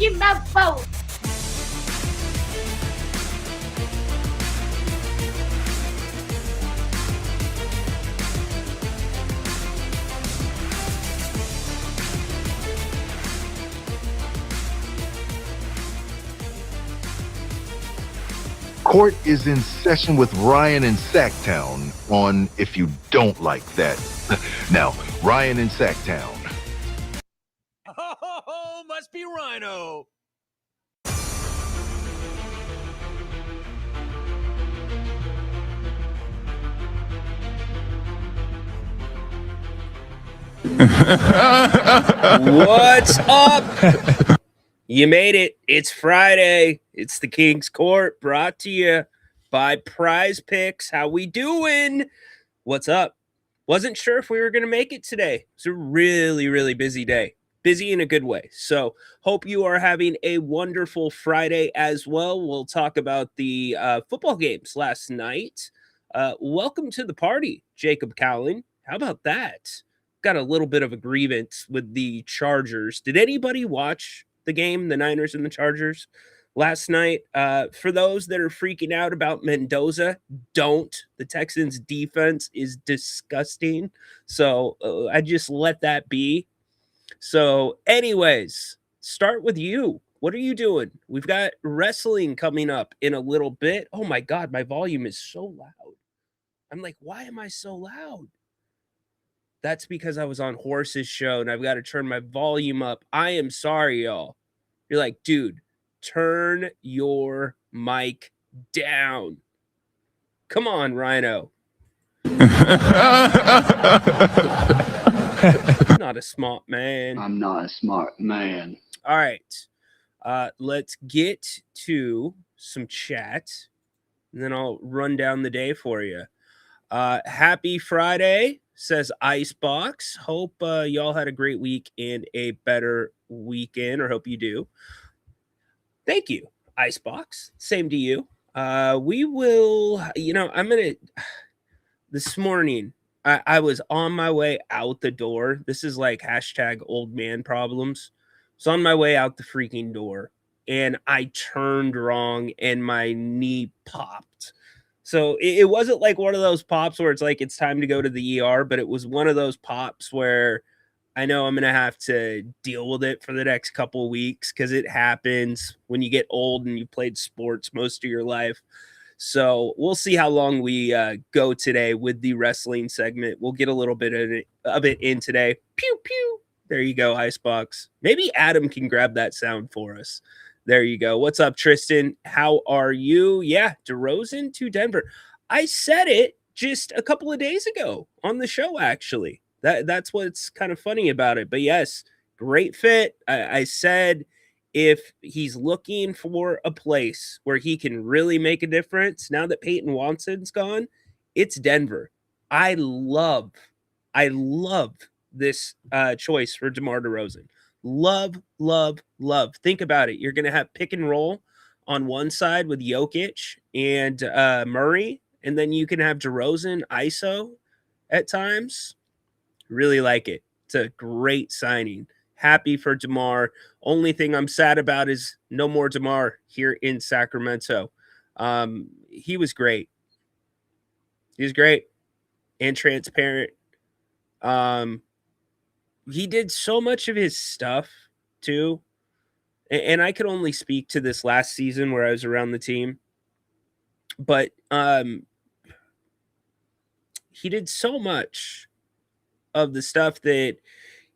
rocking my boat. Court is in session with Ryan in Sacktown on If You Don't Like That. Now, Ryan in Sacktown. Oh, must be Ryno. What's up? You made it. It's Friday. It's the King's Court, brought to you by Prize Picks. How we doing? What's up? Wasn't sure if we were going to make it today. It's a really, really busy day. Busy in a good way. So hope you are having a wonderful Friday as well. We'll talk about the football games last night. Welcome to the party, Jacob Cowling. How about that? Got a little bit of a grievance with the Chargers. Did anybody watch the game, the Niners and the Chargers last night? For those that are freaking out about Mendoza, don't. The Texans defense is disgusting. So I just let that be. So anyways, start with you. What are you doing? We've got wrestling coming up in a little bit. Oh my God, my volume is so loud. I'm like, why am I so loud? That's because I was on Horse's show and I've got to turn my volume up. I am sorry, y'all. You're like, dude, turn your mic down. Come on, Ryno. Not a smart man. I'm not a smart man. All right. Let's get to some chat, and then I'll run down the day for you. Happy Friday, says Icebox. Hope y'all had a great week and a better weekend, or hope you do. Thank you, Icebox. Same to you. We will, I'm going to, this morning, I was on my way out the door. This is like hashtag old man problems. So on my way out the freaking door, and I turned wrong and my knee popped. So it wasn't like one of those pops where it's like it's time to go to the ER, but it was one of those pops where I know I'm going to have to deal with it for the next couple of weeks because it happens when you get old and you played sports most of your life. So we'll see how long we go today with the wrestling segment. We'll get a little bit of it in today. Pew, pew. There you go, Icebox. Maybe Adam can grab that sound for us. There you go. What's up, Tristan? How are you? Yeah, DeRozan to Denver. I said it just a couple of days ago on the show, actually. That's what's kind of funny about it. But yes, great fit. I said if he's looking for a place where he can really make a difference, now that Peyton Watson's gone, it's Denver. I love this choice for DeMar DeRozan. Love, love, love. Think about it. You're going to have pick and roll on one side with Jokic and Murray, and then you can have DeRozan ISO at times. Really like it. It's a great signing. Happy for DeMar. Only thing I'm sad about is no more DeMar here in Sacramento. He was great. He was great and transparent. He did so much of his stuff too. And I could only speak to this last season where I was around the team. But he did so much of the stuff that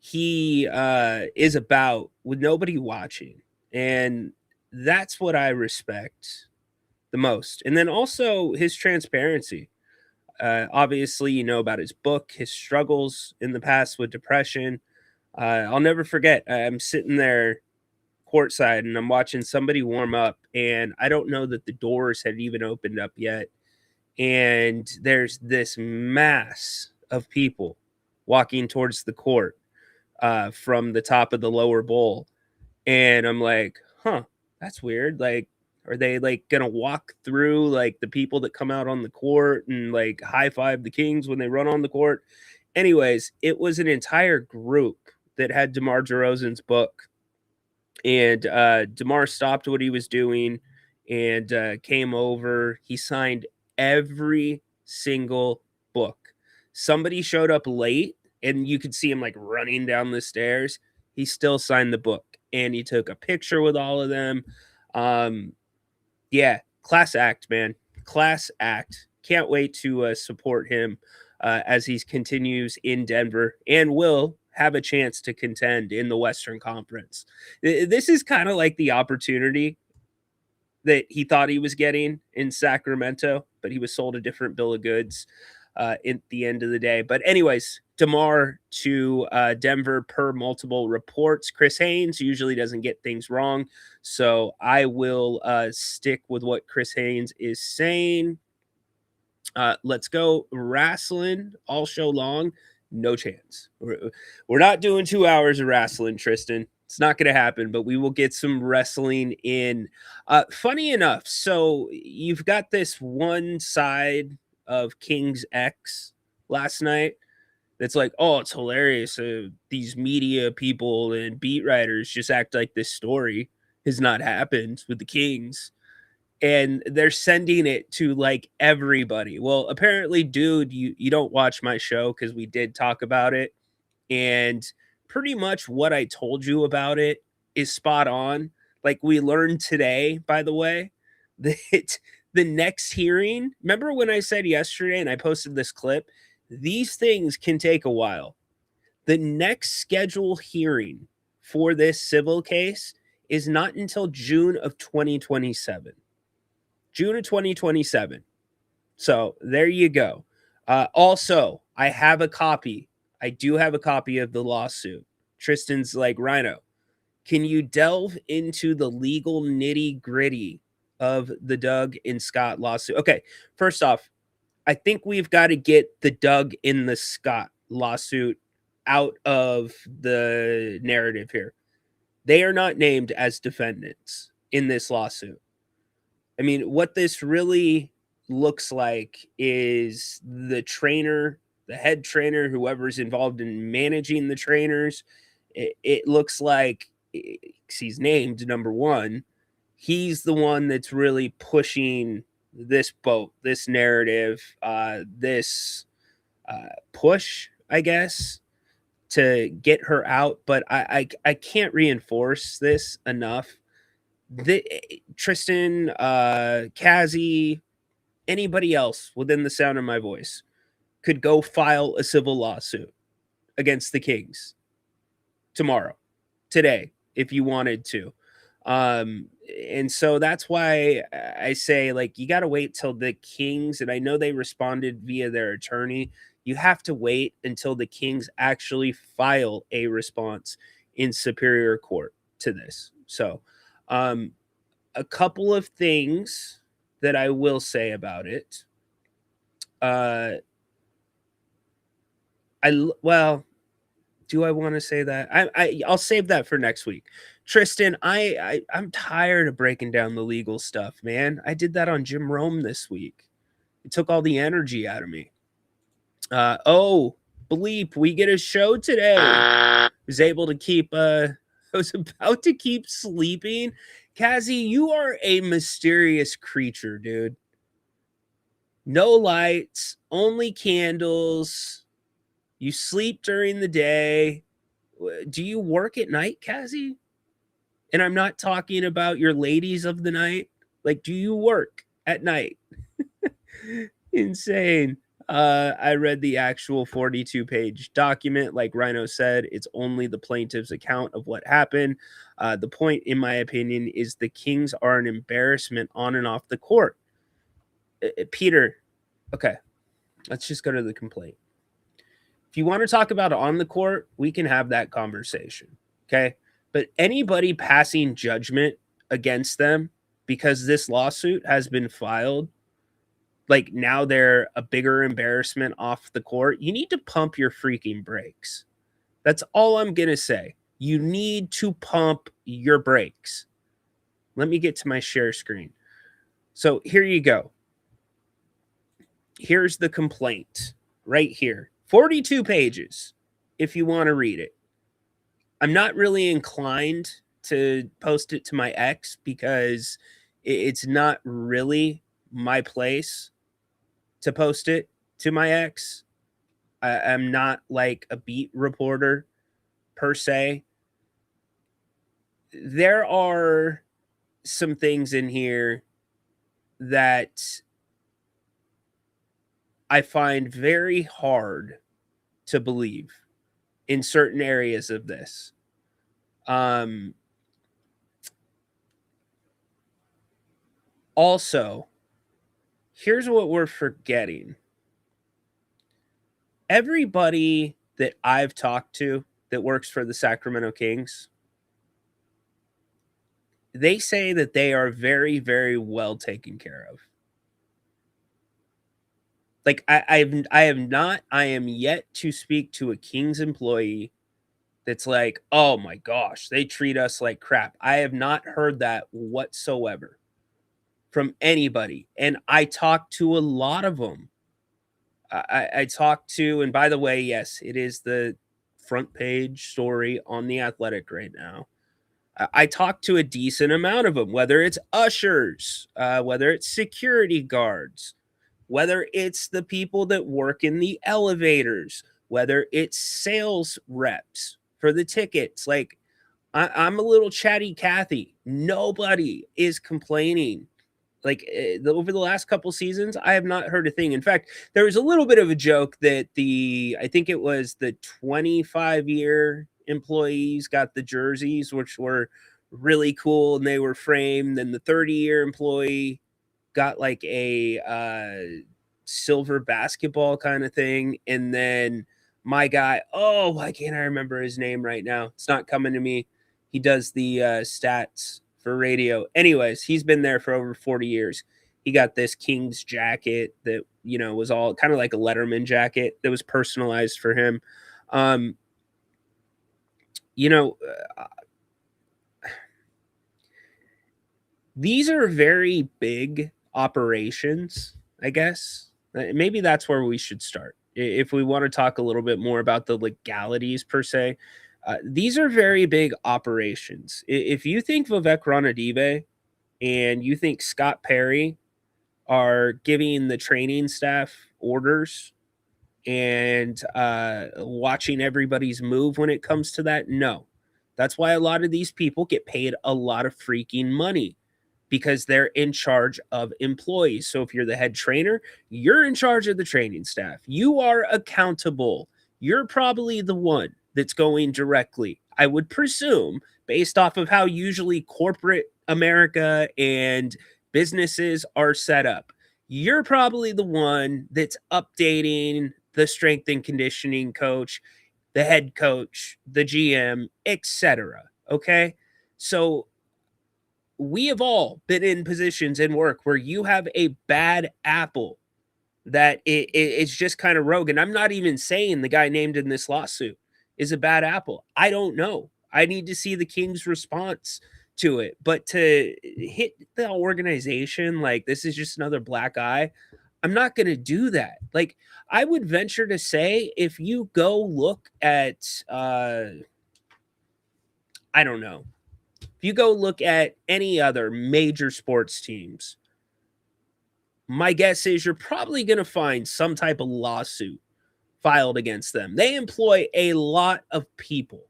he is about with nobody watching. And that's what I respect the most. And then also his transparency. Obviously, you know about his book, his struggles in the past with depression. I'll never forget. I'm sitting there courtside and I'm watching somebody warm up, and I don't know that the doors had even opened up yet. And there's this mass of people walking towards the court from the top of the lower bowl. And I'm like, huh, that's weird. Like, are they like gonna walk through like the people that come out on the court and like high five the Kings when they run on the court? Anyways, it was an entire group that had DeMar DeRozan's book And DeMar stopped what he was doing and came over. He signed every single book. Somebody showed up late and you could see him like running down the stairs. He still signed the book and he took a picture with all of them. Yeah, class act, man. Class act. Can't wait to support him as he continues in Denver and will have a chance to contend in the Western Conference. This is kind of like the opportunity that he thought he was getting in Sacramento, but he was sold a different bill of goods at the end of the day. But anyways, DeMar to Denver per multiple reports. Chris Haynes usually doesn't get things wrong, so I will stick with what Chris Haynes is saying. Let's go wrestling all show long. No chance. We're not doing 2 hours of wrestling, Tristan. It's not going to happen, but we will get some wrestling in. Funny enough, so you've got this one side of King's X last night that's like, oh, it's hilarious. These media people and beat writers just act like this story has not happened with the Kings. And they're sending it to like everybody. Well, apparently, dude, you don't watch my show because we did talk about it. And pretty much what I told you about it is spot on. Like we learned today, by the way, that the next hearing, remember when I said yesterday and I posted this clip, these things can take a while. The next scheduled hearing for this civil case is not until June of 2027. June of 2027. So there you go. Also, I have a copy. I do have a copy of the lawsuit. Tristan's like, Ryno, can you delve into the legal nitty gritty of the Doug and Scott lawsuit? Okay, first off, I think we've got to get the Doug in the Scott lawsuit out of the narrative here. They are not named as defendants in this lawsuit. I mean, what this really looks like is the trainer, the head trainer, whoever's involved in managing the trainers. It looks like he's named number one. He's the one that's really pushing this boat, this narrative, this push, I guess, to get her out. But I can't reinforce this enough. Tristan, Kazi, anybody else within the sound of my voice could go file a civil lawsuit against the Kings tomorrow, today, if you wanted to. And so that's why I say, like, you got to wait till the Kings, and I know they responded via their attorney. You have to wait until the Kings actually file a response in Superior Court to this. So, a couple of things that I will say about it. Well, do I want to say that? I'll save that for next week. Tristan, I'm tired of breaking down the legal stuff, man. I did that on Jim Rome this week. It took all the energy out of me. Oh, bleep, we get a show today. I was able to keep I was about to keep sleeping. Kazi, you are a mysterious creature, dude. No lights, only candles. You sleep during the day. Do you work at night, Kazi? And I'm not talking about your ladies of the night. Like, do you work at night? Insane. I read the actual 42-page document. Like Ryno said, it's only the plaintiff's account of what happened. The point, in my opinion, is the Kings are an embarrassment on and off the court. Peter, okay, let's just go to the complaint. If you want to talk about on the court, we can have that conversation, okay? But anybody passing judgment against them because this lawsuit has been filed, like now they're a bigger embarrassment off the court, you need to pump your freaking brakes. That's all I'm going to say. You need to pump your brakes. Let me get to my share screen. So here you go. Here's the complaint right here. 42 pages if you want to read it. I'm not really inclined to post it to my ex because it's not really my place to post it to my ex. I'm not like a beat reporter per se. There are some things in here that I find very hard to believe in certain areas of this. Also, here's what we're forgetting. Everybody that I've talked to that works for the Sacramento Kings, they say that they are very, very well taken care of. Like I am yet to speak to a Kings employee that's like, oh my gosh, they treat us like crap. I have not heard that whatsoever from anybody. And I talked to a lot of them. I talked to, and by the way, yes, it is the front page story on The Athletic right now. I talked to a decent amount of them, whether it's ushers, whether it's security guards, whether it's the people that work in the elevators, whether it's sales reps for the tickets. Like, I'm a little chatty Cathy. Nobody is complaining. Like over the last couple seasons, I have not heard a thing. In fact, there was a little bit of a joke that I think it was the 25-year employees got the jerseys, which were really cool and they were framed. And the 30-year employee got like a silver basketball kind of thing. And then my guy, oh, why can't I remember his name right now? It's not coming to me. He does the stats for radio. Anyways, he's been there for over 40 years. He got this Kings jacket that, you know, was all kind of like a Letterman jacket that was personalized for him. You know, these are very big operations, I guess. Maybe that's where we should start. If we want to talk a little bit more about the legalities per se, these are very big operations. If you think Vivek Ranadive and you think Scott Perry are giving the training staff orders and watching everybody's move when it comes to that, no. That's why a lot of these people get paid a lot of freaking money, because they're in charge of employees. So if you're the head trainer, you're in charge of the training staff. You are accountable. You're probably the one that's going directly, I would presume, based off of how usually corporate America and businesses are set up. You're probably the one that's updating the strength and conditioning coach, the head coach, the GM, etc. Okay? So we have all been in positions in work where you have a bad apple that it's just kind of rogue. And I'm not even saying the guy named in this lawsuit is a bad apple. I don't know. I need to see the King's response to it. But to hit the organization like this is just another black eye, I'm not going to do that. Like, I would venture to say if you go look at, I don't know, if you go look at any other major sports teams, my guess is you're probably going to find some type of lawsuit filed against them. They employ a lot of people.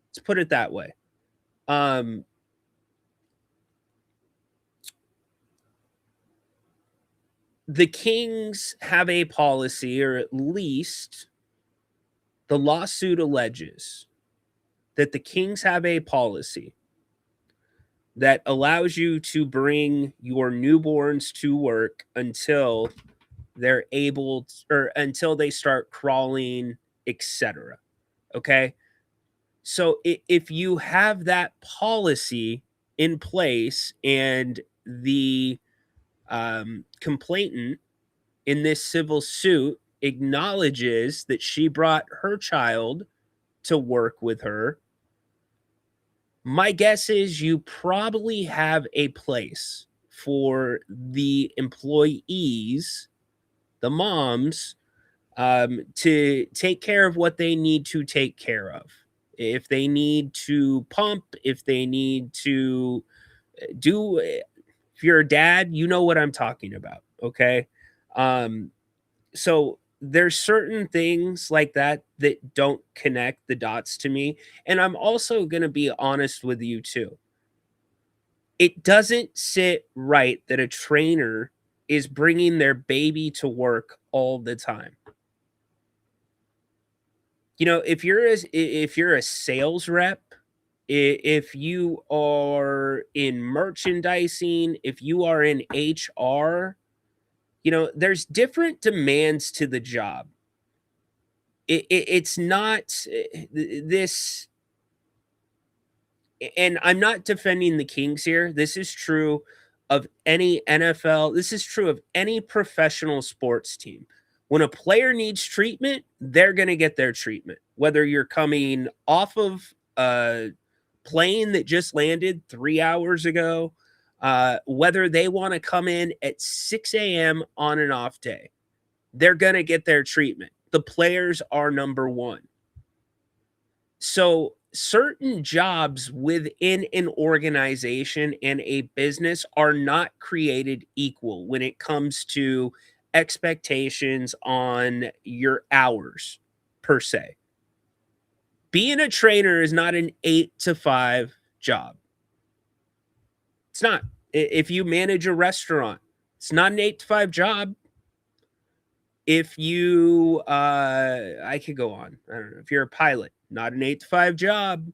Let's put it that way. The Kings have a policy, or at least the lawsuit alleges that the Kings have a policy that allows you to bring your newborns to work until they're able to, or until they start crawling, etc. Okay? So if you have that policy in place and the complainant in this civil suit acknowledges that she brought her child to work with her, my guess is you probably have a place for the employees, the moms, to take care of what they need to take care of. If they need to pump, if they need to do, if you're a dad, you know what I'm talking about. Okay. So there's certain things like that that don't connect the dots to me. And I'm also going to be honest with you too. It doesn't sit right that a trainer is bringing their baby to work all the time. You know, if you're a sales rep, if you are in merchandising, if you are in HR, you know, there's different demands to the job. It's not this, and I'm not defending the Kings here. This is true of any NFL. This is true of any professional sports team. When a player needs treatment, they're going to get their treatment. Whether you're coming off of a plane that just landed 3 hours ago, whether they want to come in at 6 a.m. on an off day, they're going to get their treatment. The players are number one. So certain jobs within an organization and a business are not created equal when it comes to expectations on your hours per se. Being a trainer is not an 8 to 5 job. It's not. If you manage a restaurant, it's not an 8 to 5 job. If you I could go on. I don't know. If you're a pilot, not an 8 to 5 job.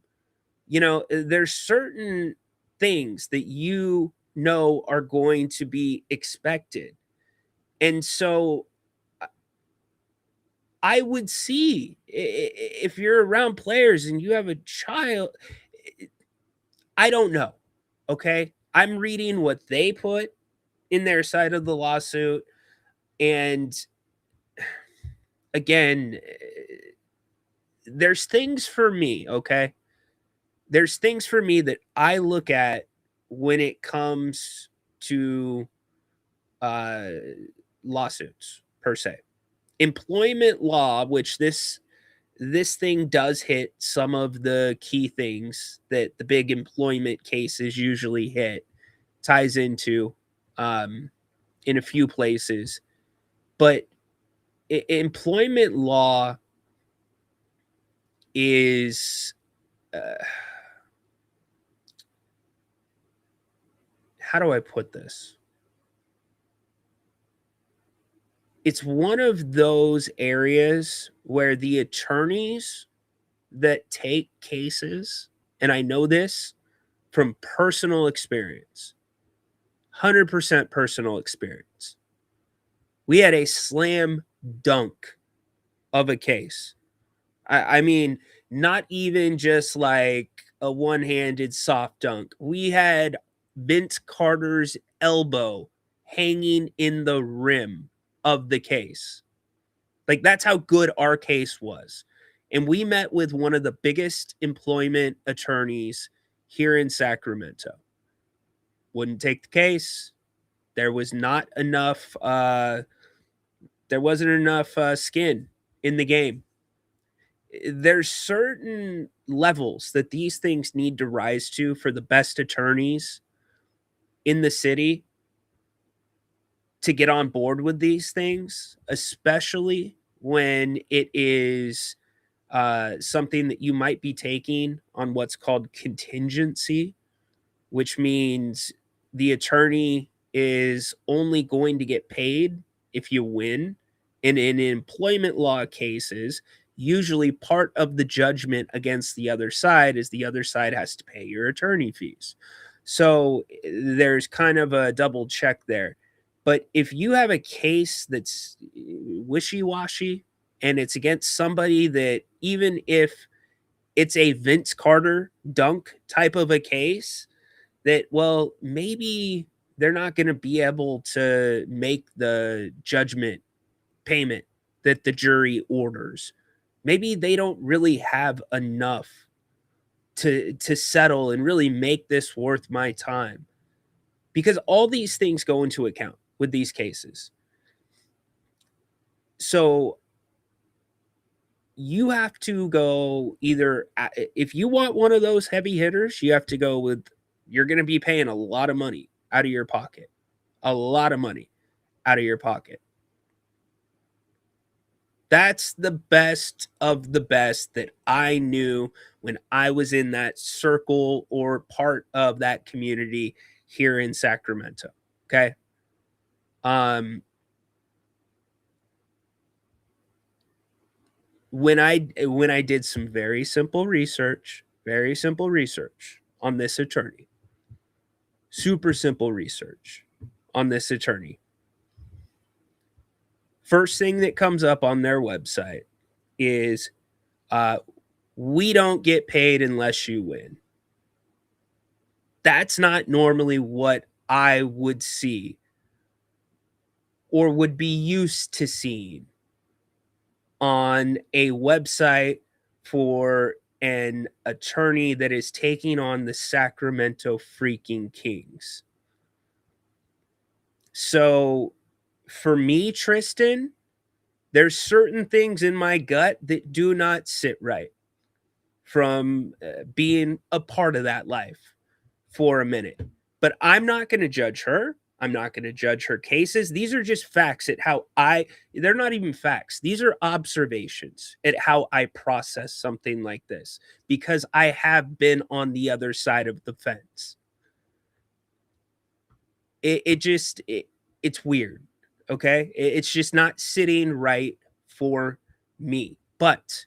You know, there's certain things that you know are going to be expected. And so I would see if you're around players and you have a child, I don't know. Okay. I'm reading what they put in their side of the lawsuit. And again, there's things for me. Okay. There's things for me that I look at when it comes to lawsuits per se. Employment law, which this thing does hit some of the key things that the big employment cases usually hit, ties into in a few places. But employment law is how do I put this? It's one of those areas where the attorneys that take cases, and I know this from personal experience, 100% personal experience. We had a slam dunk of a case. I mean, not even just like a one-handed soft dunk. We had Vince Carter's elbow hanging in the rim of the case. Like, that's how good our case was. And we met with one of the biggest employment attorneys here in Sacramento. Wouldn't take the case. There was not enough there wasn't enough skin in the game. There's certain levels that these things need to rise to for the best attorneys in the city to get on board with these things, especially when it is something that you might be taking on what's called contingency, which means the attorney is only going to get paid if you win. And in employment law cases, usually part of the judgment against the other side is the other side has to pay your attorney fees. So there's kind of a double check there. But if you have a case that's wishy-washy and it's against somebody that, even if it's a Vince Carter dunk type of a case, that, well, maybe they're not going to be able to make the judgment payment that the jury orders. Maybe they don't really have enough to settle and really make this worth my time. Because all these things go into account with these cases. So you have to go either if you want one of those heavy hitters, you have to go with, you're going to be paying a lot of money out of your pocket. A lot of money out of your pocket. That's the best of the best that I knew when I was in that circle or part of that community here in Sacramento. Okay. When I did some very simple research on this attorney, super simple research on this attorney, first thing that comes up on their website is we don't get paid unless you win. That's not normally what I would see or would be used to seeing on a website for an attorney that is taking on the Sacramento freaking Kings. So for me, Tristan, there's certain things in my gut that do not sit right from being a part of that life for a minute. But I'm not going to judge her. I'm not going to judge her cases. These are just facts at how they're not even facts. These are observations at how I process something like this, because I have been on the other side of the fence. It's weird. Okay. It's just not sitting right for me. But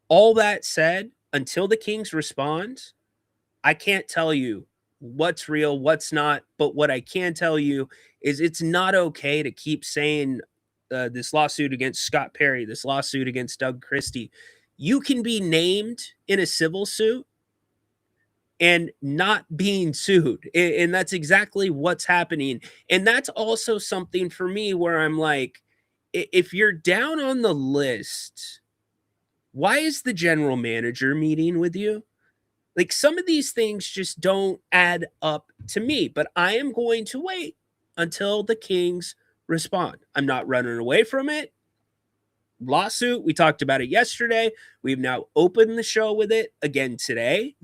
all that said, until the Kings respond, I can't tell you what's real, what's not. But what I can tell you is it's not okay to keep saying this lawsuit against Scott Perry, this lawsuit against Doug Christie. You can be named in a civil suit and not being sued. And that's exactly what's happening. And that's also something for me where I'm like, if you're down on the list, why is the general manager meeting with you? Like, some of these things just don't add up to me, but I am going to wait until the Kings respond. I'm not running away from it. Lawsuit, we talked about it yesterday. We've now opened the show with it again today.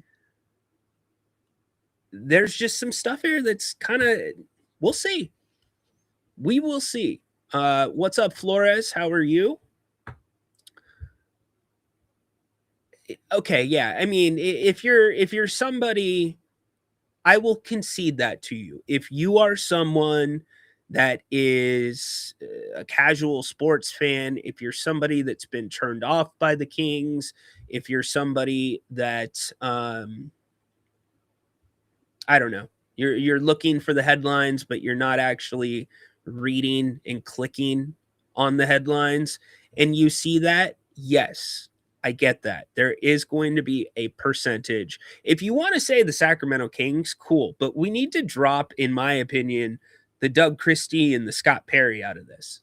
There's just some stuff here that's kind of, we'll see. We will see. What's up, Flores? How are you? Okay, yeah. I mean, if you're somebody, I will concede that to you. If you are someone that is a casual sports fan, if you're somebody that's been turned off by the Kings, if you're somebody that I don't know, you're looking for the headlines, but you're not actually reading and clicking on the headlines, and you see that, yes, I get that. There is going to be a percentage. If you want to say the Sacramento Kings, cool, but we need to drop, in my opinion, the Doug Christie and the Scott Perry out of this.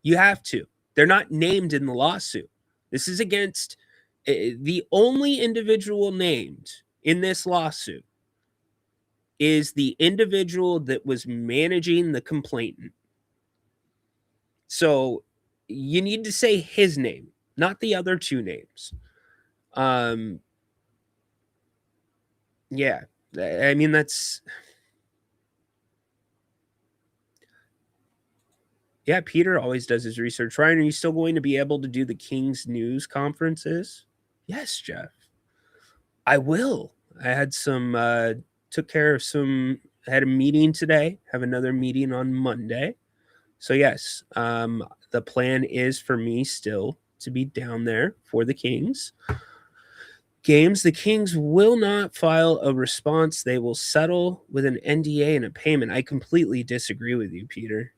You have to. They're not named in the lawsuit. This is against the only individual named in this lawsuit is the individual that was managing the complainant. So you need to say his name, not the other two names. Yeah, I mean, that's, yeah, Peter always does his research. Ryno, are you still going to be able to do the Kings news conferences? Yes, Jeff. I will. I had some, took care of some, I had a meeting today, have another meeting on Monday. So yes, the plan is for me still to be down there for the Kings games. The Kings will not file a response. They will settle with an NDA and a payment. I completely disagree with you, Peter.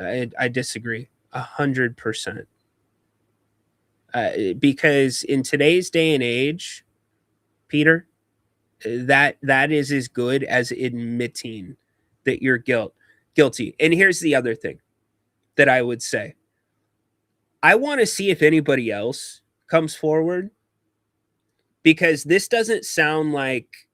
I disagree 100%. Because in today's day and age, Peter, that is as good as admitting that you're guilty. And here's the other thing that I would say. I want to see if anybody else comes forward, because this doesn't sound like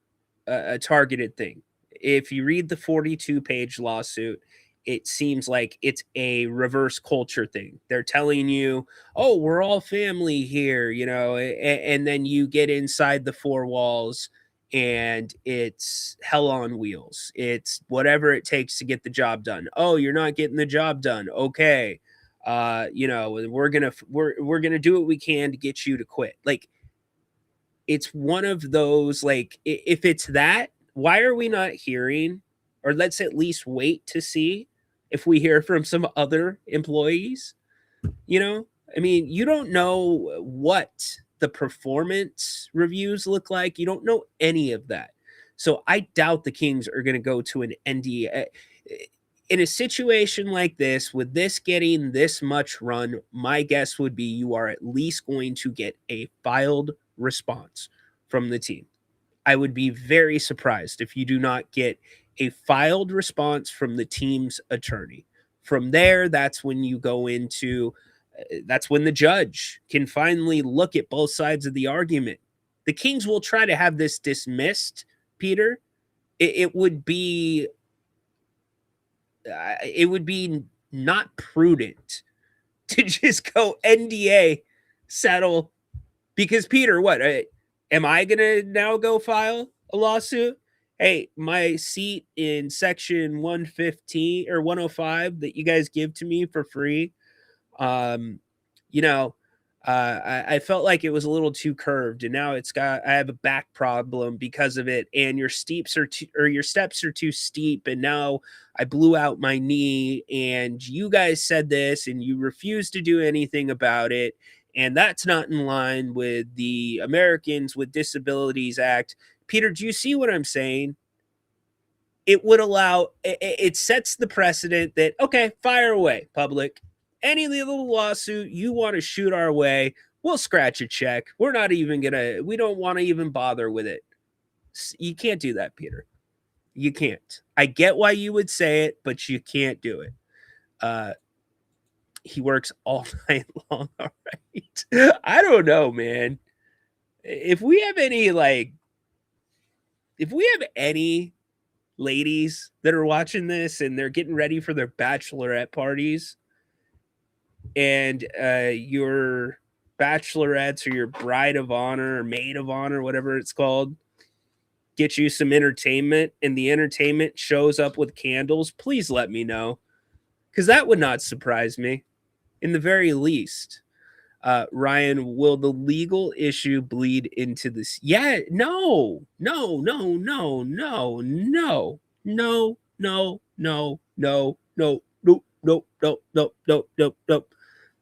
a targeted thing. If you read the 42-page lawsuit, it seems like it's a reverse culture thing. They're telling you, oh, we're all family here, and then you get inside the four walls and it's hell on wheels. It's whatever it takes to get the job done. Oh, you're not getting the job done. Okay. We're gonna do what we can to get you to quit. Like, it's one of those, like, if it's that, why are we not hearing, or let's at least wait to see if we hear from some other employees? I mean, you don't know what the performance reviews look like. You don't know any of that. So I doubt the Kings are going to go to an NDA. In a situation like this, with this getting this much run, my guess would be you are at least going to get a filed response from the team. I would be very surprised if you do not get a filed response from the team's attorney. From there, that's when you go into, that's when the judge can finally look at both sides of the argument. The Kings will try to have this dismissed, Peter. It would be not prudent to just go NDA, settle, because Peter, what am I gonna now go file a lawsuit? Hey, my seat in section 115 or 105 that you guys give to me for free, I felt like it was a little too curved, and now I have a back problem because of it, and your steps are too steep, and now I blew out my knee, and you guys said this, and you refused to do anything about it, and that's not in line with the Americans with Disabilities Act. Peter, do you see what I'm saying? It would allow, it sets the precedent that, okay, fire away, public. Any little lawsuit you want to shoot our way, we'll scratch a check. We don't want to even bother with it. You can't do that, Peter. You can't. I get why you would say it, but you can't do it. He works all night long. All right. I don't know, man. If we have any ladies that are watching this and they're getting ready for their bachelorette parties, and your bachelorettes or your bride of honor or maid of honor, whatever it's called, get you some entertainment, and the entertainment shows up with candles, please let me know, because that would not surprise me in the very least. Ryan, will the legal issue bleed into this? Yeah, no.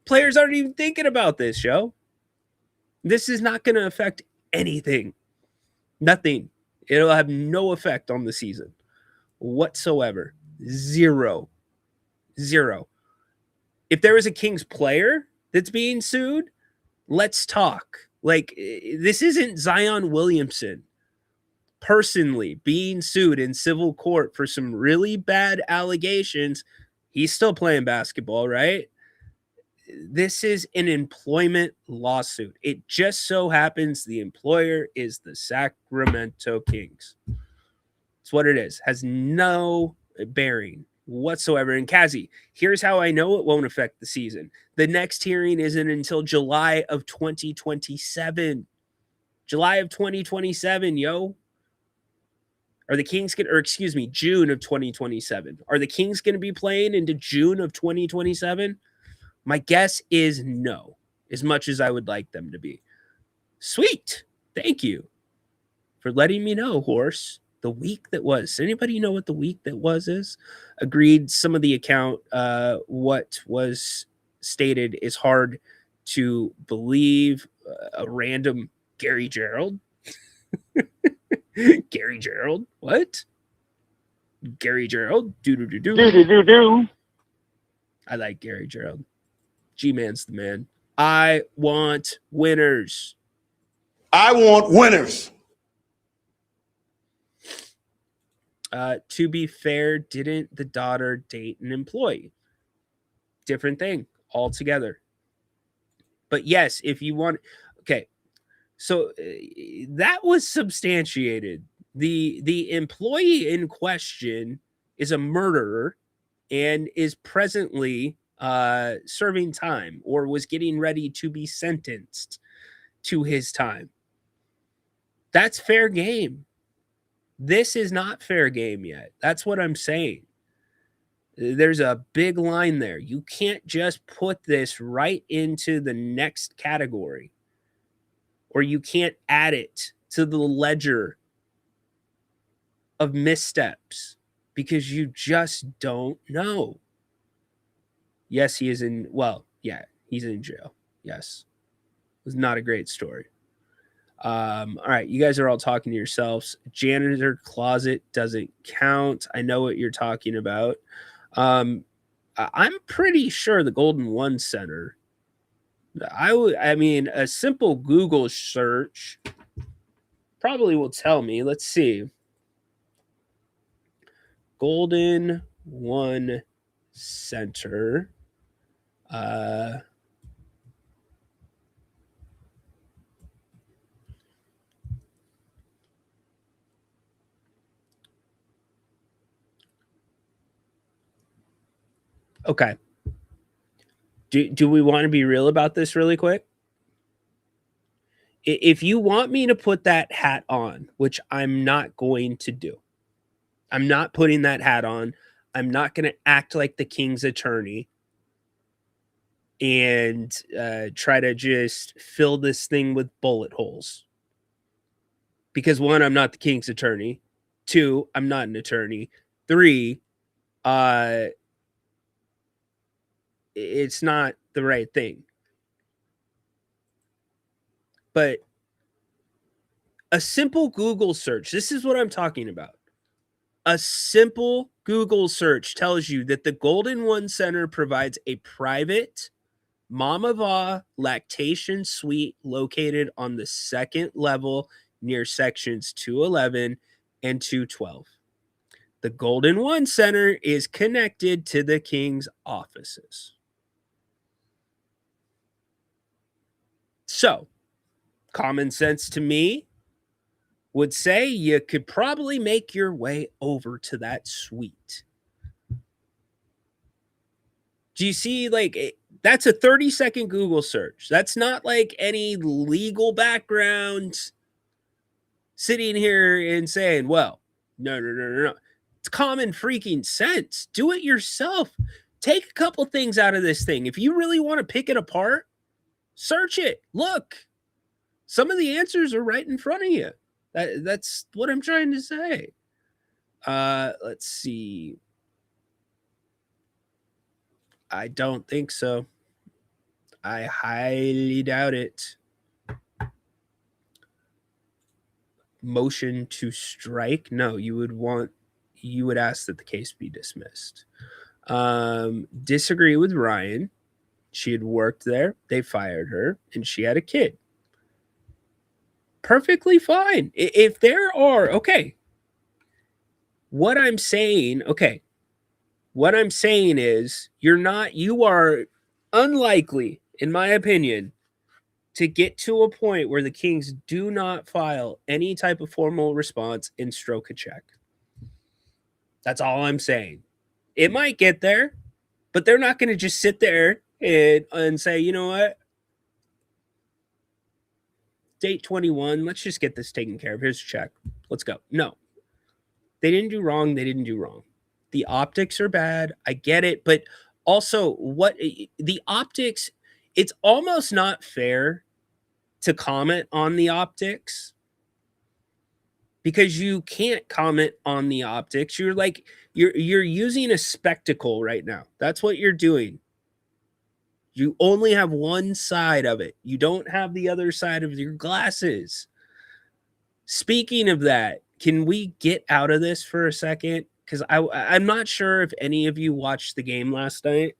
Players aren't even thinking about this, yo. This is not going to affect anything. Nothing. It'll have no effect on the season whatsoever. Zero. If there is a Kings player that's being sued, let's talk. Like, this isn't Zion Williamson personally being sued in civil court for some really bad allegations. He's still playing basketball, right? This is an employment lawsuit. It just so happens the employer is the Sacramento Kings. It's what it is. Has no bearing whatsoever. And Kazi, here's how I know it won't affect the season. The next hearing isn't until July of 2027. July of 2027, yo. June of 2027. Are the Kings going to be playing into June of 2027? My guess is no, as much as I would like them to be. Sweet. Thank you for letting me know, Horse. The week that was. Anybody know what the week that was is? Agreed. Some of the account, what was stated is hard to believe. A random Gary Gerald. Gary Gerald? What? Gary Gerald? Do. I like Gary Gerald. G-Man's the man. I want winners. I want winners. To be fair, didn't the daughter date an employee? Different thing altogether. But yes, if you want, okay. So that was substantiated. The employee in question is a murderer and is presently serving time or was getting ready to be sentenced to his time. That's fair game. This is not fair game yet. That's what I'm saying. There's a big line there. You can't just put this right into the next category, or you can't add it to the ledger of missteps because you just don't know. Yes, he is in, well, yeah, he's in jail. Yes. It was not a great story. All right, you guys are all talking to yourselves. Janitor closet doesn't count. I know what you're talking about. I'm pretty sure the Golden One Center. I mean, a simple Google search probably will tell me. Let's see. Golden One Center. Okay. Do we want to be real about this really quick? If you want me to put that hat on, which I'm not going to do, I'm not putting that hat on. I'm not going to act like the king's attorney and try to just fill this thing with bullet holes. Because one, I'm not the king's attorney. Two, I'm not an attorney. Three, it's not the right thing. But a simple Google search, this is what I'm talking about. A simple Google search tells you that the Golden One Center provides a private Mama lactation suite located on the second level near sections 211 and 212. The Golden One Center is connected to the king's offices. So, common sense to me would say you could probably make your way over to that suite. Do you see, like, that's a 30-second Google search. That's not like any legal background sitting here and saying, well, no. It's common freaking sense. Do it yourself. Take a couple things out of this thing. If you really want to pick it apart, search it. Look. Some of the answers are right in front of you. That's what I'm trying to say. Let's see. I don't think so. I highly doubt it. Motion to strike? No, you would ask that the case be dismissed. Disagree with Ryan. She had worked there. They fired her, and she had a kid. Perfectly fine. If there are, okay. What I'm saying is you are unlikely, in my opinion, to get to a point where the Kings do not file any type of formal response and stroke a check. That's all I'm saying. It might get there, but they're not going to just sit there and say, you know what? Date 21, let's just get this taken care of. Here's a check. Let's go. No. They didn't do wrong. The optics are bad. I get it. But also, the optics, it's almost not fair to comment on the optics because you can't comment on the optics. You're using a spectacle right now. That's what you're doing. You only have one side of it. You don't have the other side of your glasses. Speaking of that, can we get out of this for a second? Because I'm not sure if any of you watched the game last night,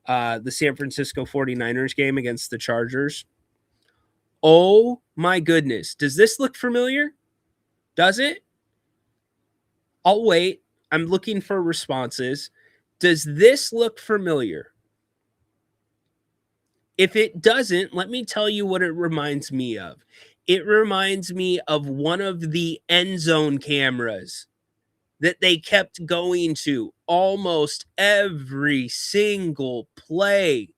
the San Francisco 49ers game against the Chargers. Oh my goodness. Does this look familiar? Does it? I'll wait. I'm looking for responses. Does this look familiar? If it doesn't, let me tell you what it reminds me of. It reminds me of one of the end zone cameras that they kept going to almost every single play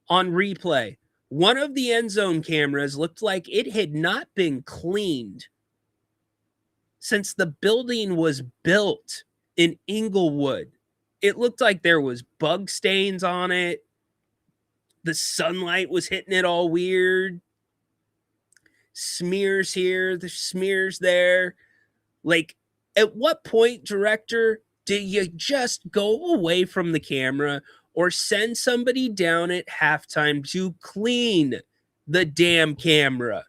on replay. One of the end zone cameras looked like it had not been cleaned since the building was built in Inglewood. It looked like there was bug stains on it. The sunlight was hitting it all weird. Smears here, the smears there. Like, at what point, director, do you just go away from the camera or send somebody down at halftime to clean the damn camera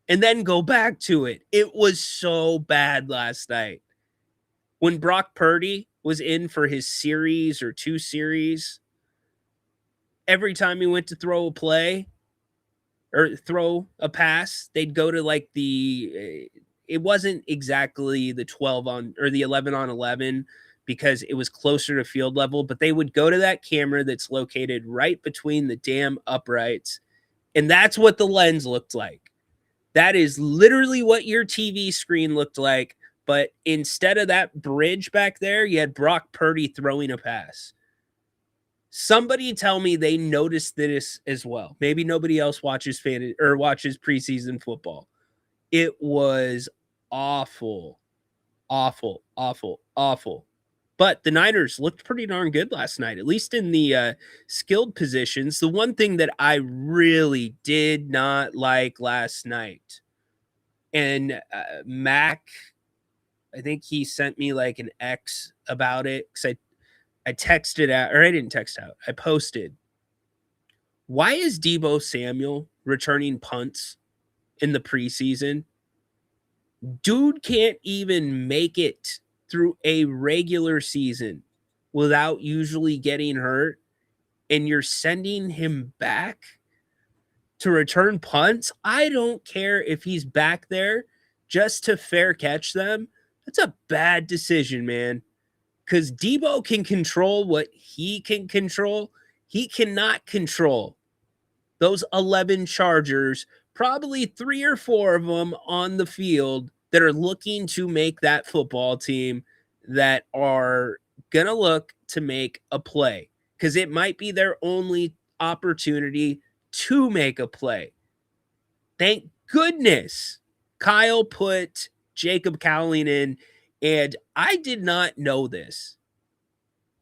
and then go back to it? It was so bad last night. When Brock Purdy was in for his series or 2 series, every time he went to throw a play or throw a pass, they'd go to like it wasn't exactly the 12 on or the 11 on 11 because it was closer to field level, but they would go to that camera that's located right between the damn uprights. And that's what the lens looked like. That is literally what your TV screen looked like. But instead of that bridge back there, you had Brock Purdy throwing a pass. Somebody tell me they noticed this as well. Maybe nobody else watches preseason football. It was awful, awful, awful, awful. But the Niners looked pretty darn good last night, at least in the skilled positions. The one thing that I really did not like last night, and Mac, I think he sent me like an X about it because I texted out, or I didn't text out. I posted, why is Deebo Samuel returning punts in the preseason? Dude can't even make it through a regular season without usually getting hurt, and you're sending him back to return punts? I don't care if he's back there just to fair catch them. That's a bad decision, man. Because Deebo can control what he can control. He cannot control those 11 Chargers, probably 3 or 4 of them on the field that are looking to make that football team, that are going to look to make a play. Because it might be their only opportunity to make a play. Thank goodness Kyle put Jacob Cowling in. And I did not know this.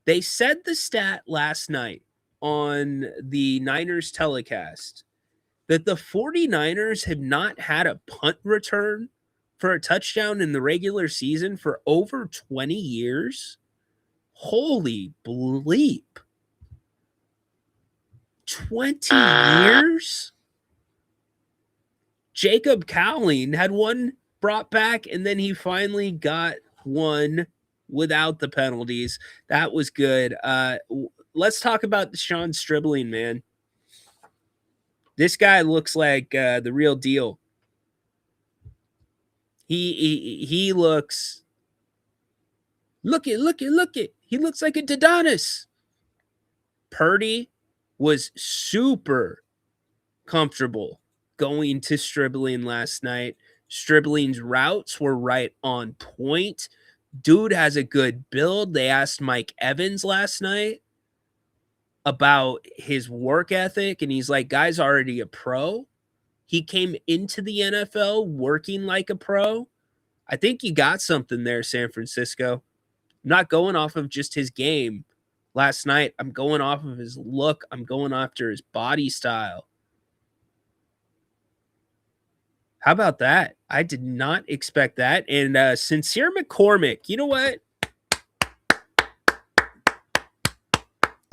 They said the stat last night on the Niners telecast that the 49ers have not had a punt return for a touchdown in the regular season for over 20 years. Holy bleep. 20 years? Jacob Cowling had one brought back, and then he finally got one without the penalties. That was good. Let's talk about Deshaun Stribling, man. This guy looks like the real deal. He looks. Look it. He looks like a Dodonis. Purdy was super comfortable going to Stribling last night. Stribling's routes were right on point. Dude has a good build. They asked Mike Evans last night about his work ethic, and he's like, guy's already a pro. He came into the NFL working like a pro. I think you got something there, San Francisco. I'm not going off of just his game last night. I'm going off of his look. I'm going after his body style. How about that? I did not expect that. And Sincere McCormick, you know what?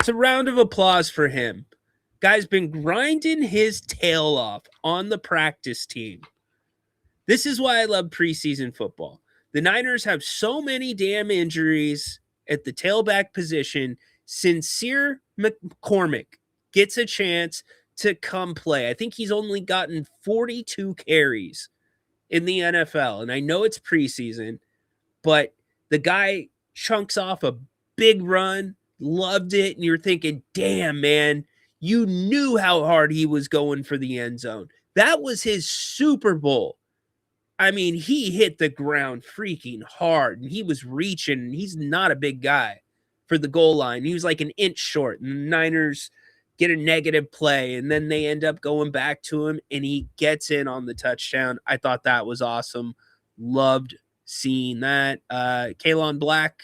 It's a round of applause for him. Guy's been grinding his tail off on the practice team. This is why I love preseason football. The Niners have so many damn injuries at the tailback position. Sincere McCormick gets a chance to come play. I think he's only gotten 42 carries in the NFL. And I know it's preseason, but the guy chunks off a big run, loved it. And you're thinking, damn, man, you knew how hard he was going for the end zone. That was his Super Bowl. I mean, he hit the ground freaking hard, and he was reaching. And he's not a big guy for the goal line. He was like an inch short, and the Niners get a negative play, and then they end up going back to him, and he gets in on the touchdown. I thought that was awesome. Loved seeing that. Kalon Black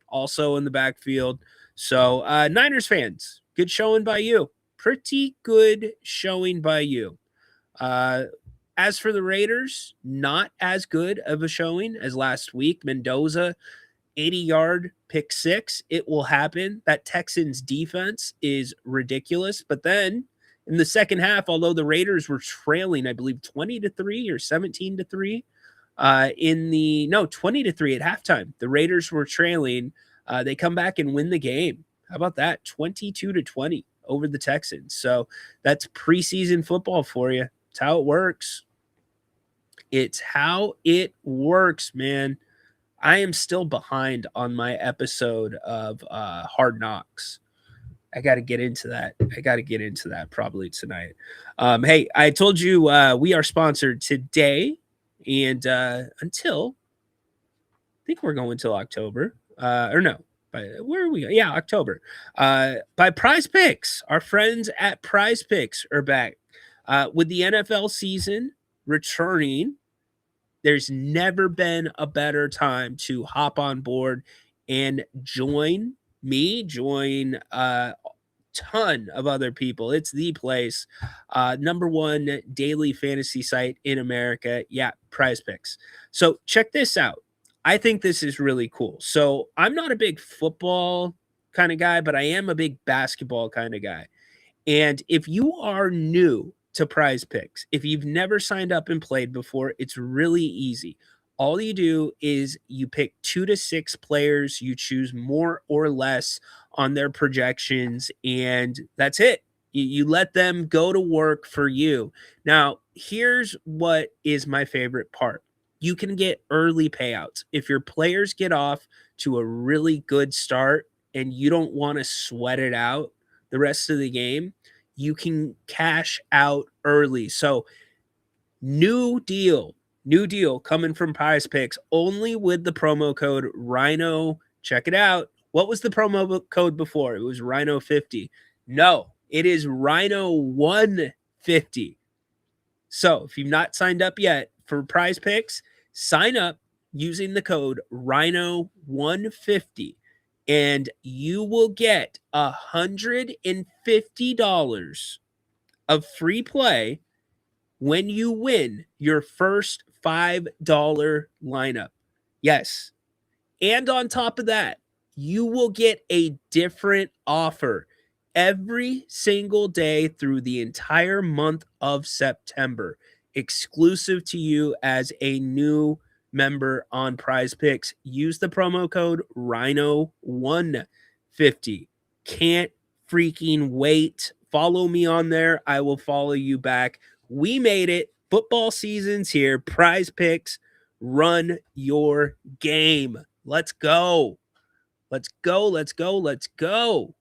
also in the backfield. So, Niners fans, good showing by you. Pretty good showing by you. As for the Raiders, not as good of a showing as last week. Mendoza, 80-yard pick six. It will happen. That Texans defense is ridiculous. But then in the second half, although the Raiders were trailing, I believe 20-3 or 17-3, 20-3 at halftime. The Raiders were trailing. They come back and win the game. How about that? 22-20 over the Texans. So that's preseason football for you. It's how it works. It's how it works, man. I am still behind on my episode of Hard Knocks. I got to get into that probably tonight. Hey, I told you we are sponsored today and until I think we're going till October. Or no, where are we? Yeah, October. By Prize Picks. Our friends at Prize Picks are back. With the NFL season returning, there's never been a better time to hop on board and join a ton of other people. It's the place. Number one daily fantasy site in America. Yeah, Prize Picks. So check this out. I think this is really cool. So I'm not a big football kind of guy, but I am a big basketball kind of guy. And if you are new to Prize Picks, if you've never signed up and played before, it's really easy. All you do is you pick 2 to 6 players, you choose more or less on their projections, and that's it. You let them go to work for you. Now, here's what is my favorite part. You can get early payouts. If your players get off to a really good start and you don't want to sweat it out the rest of the game, you can cash out early. So new deal coming from Prize Picks only with the promo code Ryno. Check it out. What was the promo code before? It was Ryno50. No, it is Ryno150. So if you've not signed up yet for Prize Picks, sign up using the code Ryno150 and you will get $150 of free play when you win your first $5 lineup. Yes. And on top of that, you will get a different offer every single day through the entire month of September, exclusive to you as a new member on Prize Picks. Use the promo code Ryno150. Can't freaking wait. Follow me on there. I will follow you back. We made it. Football season's here. Prize Picks. Run your game. Let's go. Let's go. Let's go. Let's go.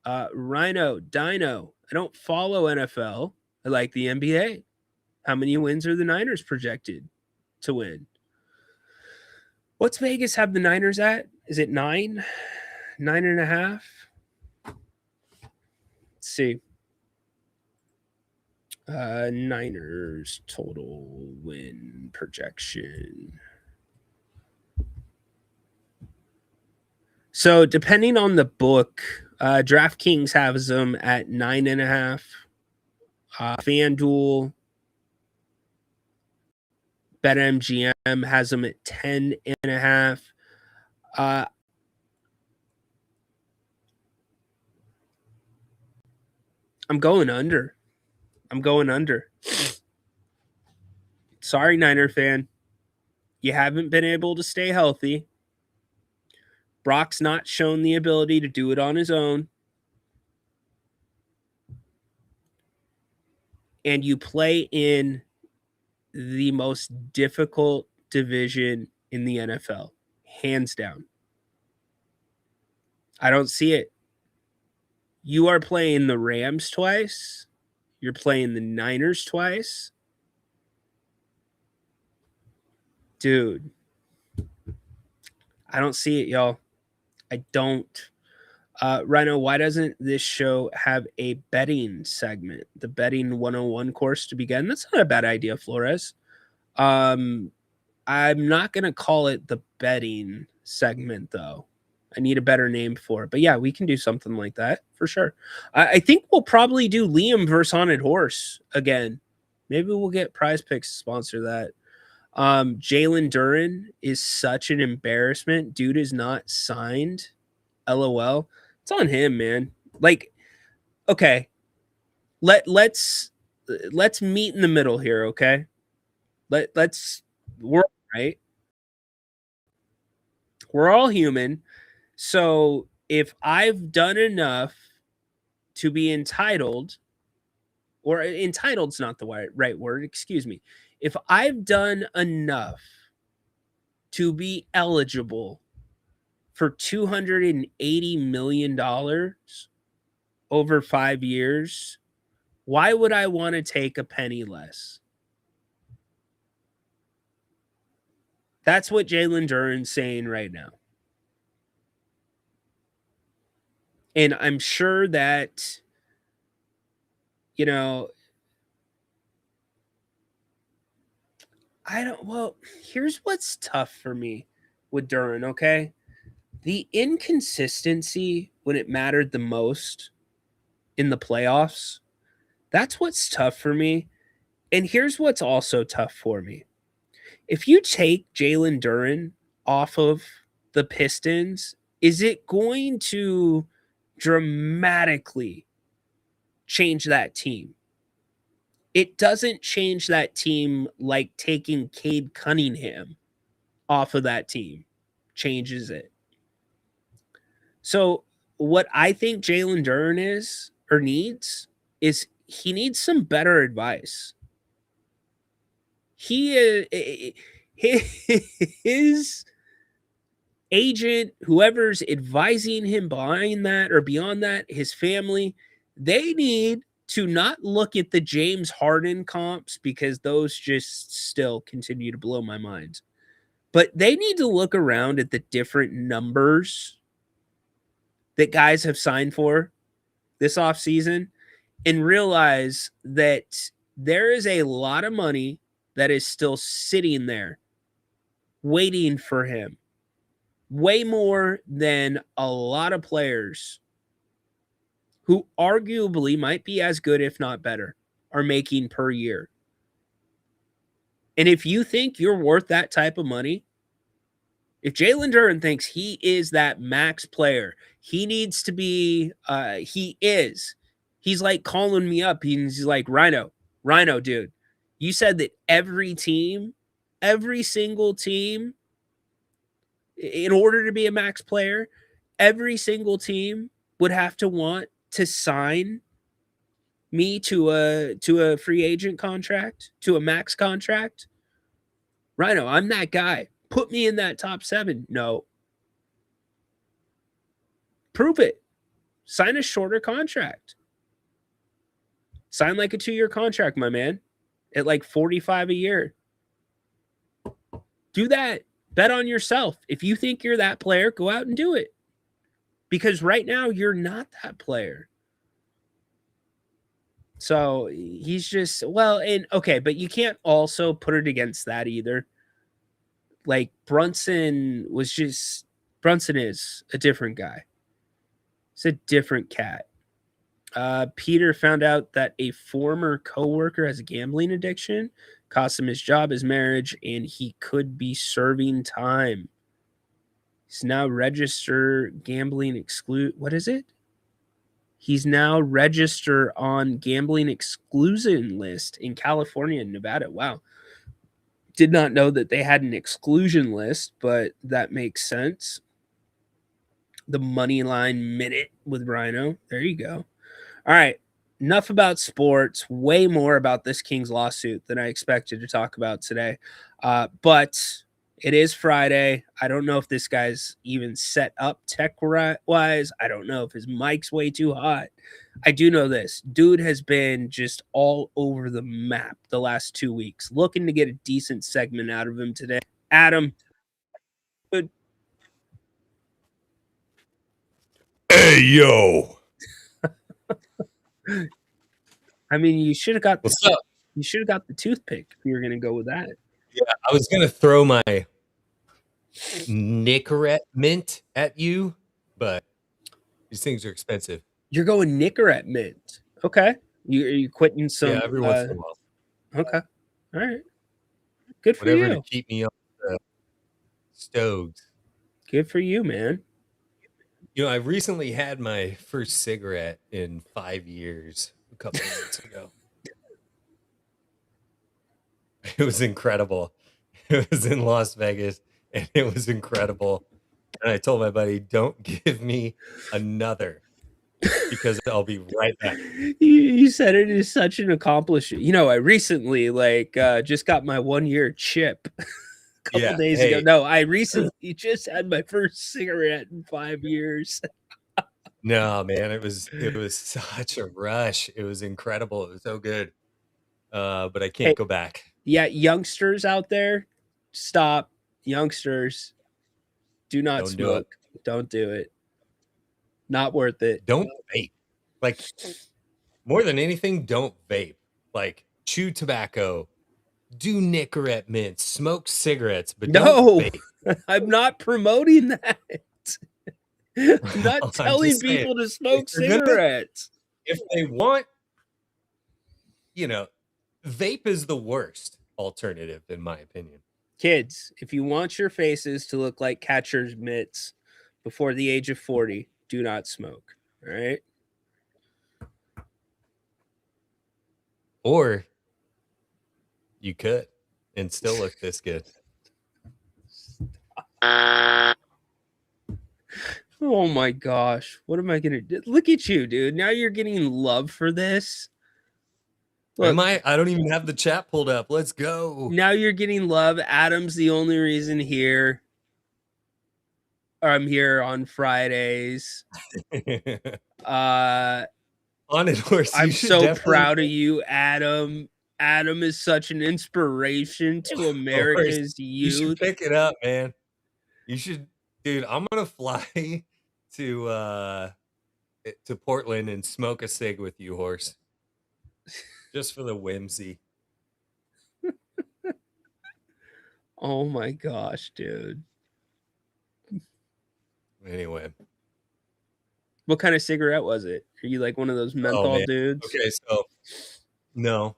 Ryno, Dino. I don't follow NFL. I like the NBA. How many wins are the Niners projected to win? What's Vegas have the Niners at? Is it 9? 9.5? Let's see. Niners total win projection. So depending on the book, DraftKings has them at 9.5. FanDuel, BetMGM has them at 10.5. I'm going under. Sorry, Niner fan. You haven't been able to stay healthy. Brock's not shown the ability to do it on his own. And you play in the most difficult division in the NFL, hands down. I don't see it. You are playing the Rams twice. You're playing the Niners twice. Dude, I don't see it, y'all. I don't. Ryno, why doesn't this show have a betting segment? The betting 101 course to begin? That's not a bad idea, Flores. I'm not going to call it the betting segment, though. I need a better name for it. But yeah, we can do something like that for sure. I think we'll probably do Liam versus Haunted Horse again. Maybe we'll get Prize Picks to sponsor that. Jalen Duren is such an embarrassment. Dude is not signed. LOL. It's on him, man. Like, okay. Let's meet in the middle here, okay? Let's we're right. We're all human. So if I've done enough to be entitled, or entitled's not the right word, excuse me. If I've done enough to be eligible for $280 million over 5 years, why would I want to take a penny less? That's what Jalen Duren's saying right now. And I'm sure that, here's what's tough for me with Duren, okay? The inconsistency when it mattered the most in the playoffs, that's what's tough for me. And here's what's also tough for me. If you take Jalen Duren off of the Pistons, is it going to dramatically change that team? It doesn't change that team like taking Cade Cunningham off of that team changes it. So what I think Jalen Duren needs he needs some better advice. His agent, whoever's advising him behind that or beyond that, his family, they need to not look at the James Harden comps because those just still continue to blow my mind. But they need to look around at the different numbers that guys have signed for this offseason and realize that there is a lot of money that is still sitting there waiting for him. Way more than a lot of players who arguably might be as good, if not better, are making per year. And if you think you're worth that type of money, if Jalen Duren thinks he is that max player, he needs to be, he is. He's like calling me up. He's like, Ryno, dude, you said that every single team, in order to be a max player, every single team would have to want to sign me to a free agent contract, to a max contract. Ryno, I'm that guy. Put me in that top 7. No. Prove it. Sign a shorter contract. Sign like a 2-year contract, my man, at like $45 a year. Do that. Bet on yourself. If you think you're that player, go out and do it. Because right now, you're not that player. So he's just, but you can't also put it against that either. Like Brunson is a different guy. It's a different cat. Peter found out that a former coworker has a gambling addiction, cost him his job, his marriage, and he could be serving time. He's now registered gambling what is it? He's now registered on gambling exclusion list in California and Nevada. Wow. Did not know that they had an exclusion list, but that makes sense. The money line minute with Ryno. There you go. All right. Enough about sports. Way more about this Kings lawsuit than I expected to talk about today. But it is Friday. I don't know if this guy's even set up tech-wise. I don't know if his mic's way too hot. I do know this. Dude has been just all over the map the last 2 weeks. Looking to get a decent segment out of him today. Adam. Good. Hey, yo. I mean, you should have got What's up? You should have got the toothpick if you were gonna go with that. Yeah, I was gonna throw my Nicorette mint at you, but these things are expensive. You're going Nicorette mint. Okay. Are you quitting some? Yeah, every once in a while. Okay. All right. Good for Whatever you. to keep me on the stoves. Good for you, man. You know, I recently had my first cigarette in 5 years a couple of months ago. It was incredible. It was in Las Vegas, and it was incredible. And I told my buddy, "Don't give me another, because I'll be right back." You said it is such an accomplishment. You know, I recently just got my 1-year chip a couple days ago. No, I recently just had my first cigarette in 5 years. No, man, it was such a rush. It was incredible. It was so good. But I can't go back. Yeah, youngsters out there, stop. Youngsters, do not smoke. Don't do it. Not worth it. Don't vape. Like, more than anything, don't vape. Like, chew tobacco, do Nicorette mints, smoke cigarettes, but don't vape. I'm not promoting that. I'm not telling people to smoke cigarettes. If they want, vape is the worst alternative, in my opinion. Kids, if you want your faces to look like catcher's mitts before the age of 40, do not smoke. All right. Or you could and still look this good. Oh my gosh. What am I going to do? Look at you, dude. Now you're getting love for this. Look, I don't even have the chat pulled up. Let's go. Now you're getting love. Adam's the only reason here. I'm here on Fridays. On it, horse. I'm so proud of you, Adam. Adam is such an inspiration to America's youth. You should pick it up, man. You should, dude. I'm gonna fly to Portland and smoke a cig with you, horse. Just for the whimsy. Oh my gosh, dude. Anyway. What kind of cigarette was it? Are you like one of those menthol dudes? Okay, so no.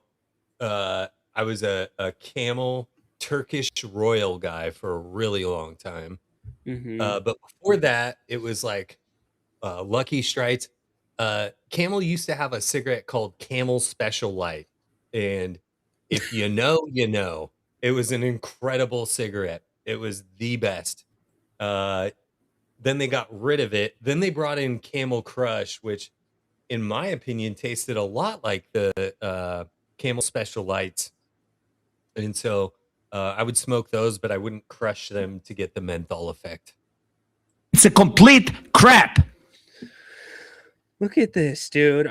I was a Camel Turkish Royal guy for a really long time. Mm-hmm. But before that, it was like Lucky Strikes. Camel used to have a cigarette called Camel Special Light. And if you know, you know. It was an incredible cigarette. It was the best. Then they got rid of it. Then they brought in Camel Crush, which, in my opinion, tasted a lot like the Camel Special Lights. And so I would smoke those, but I wouldn't crush them to get the menthol effect. It's a complete crap. Look at this, dude.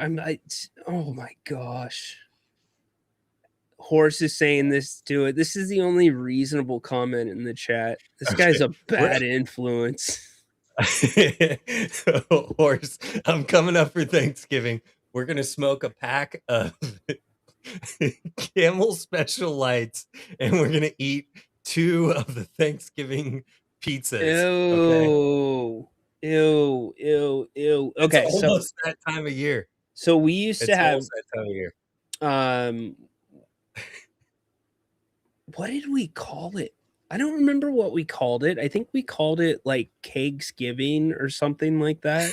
Oh my gosh. Horse is saying this to it. This is the only reasonable comment in the chat. This guy's a bad influence. Horse, I'm coming up for Thanksgiving. We're going to smoke a pack of Camel Special Lights, and we're going to eat 2 of the Thanksgiving pizzas. Ew. Okay? Ew. Okay, it's almost that time of year. So we used to have that time of year. What did we call it? I don't remember what we called it. I think we called it like Kegsgiving or something like that.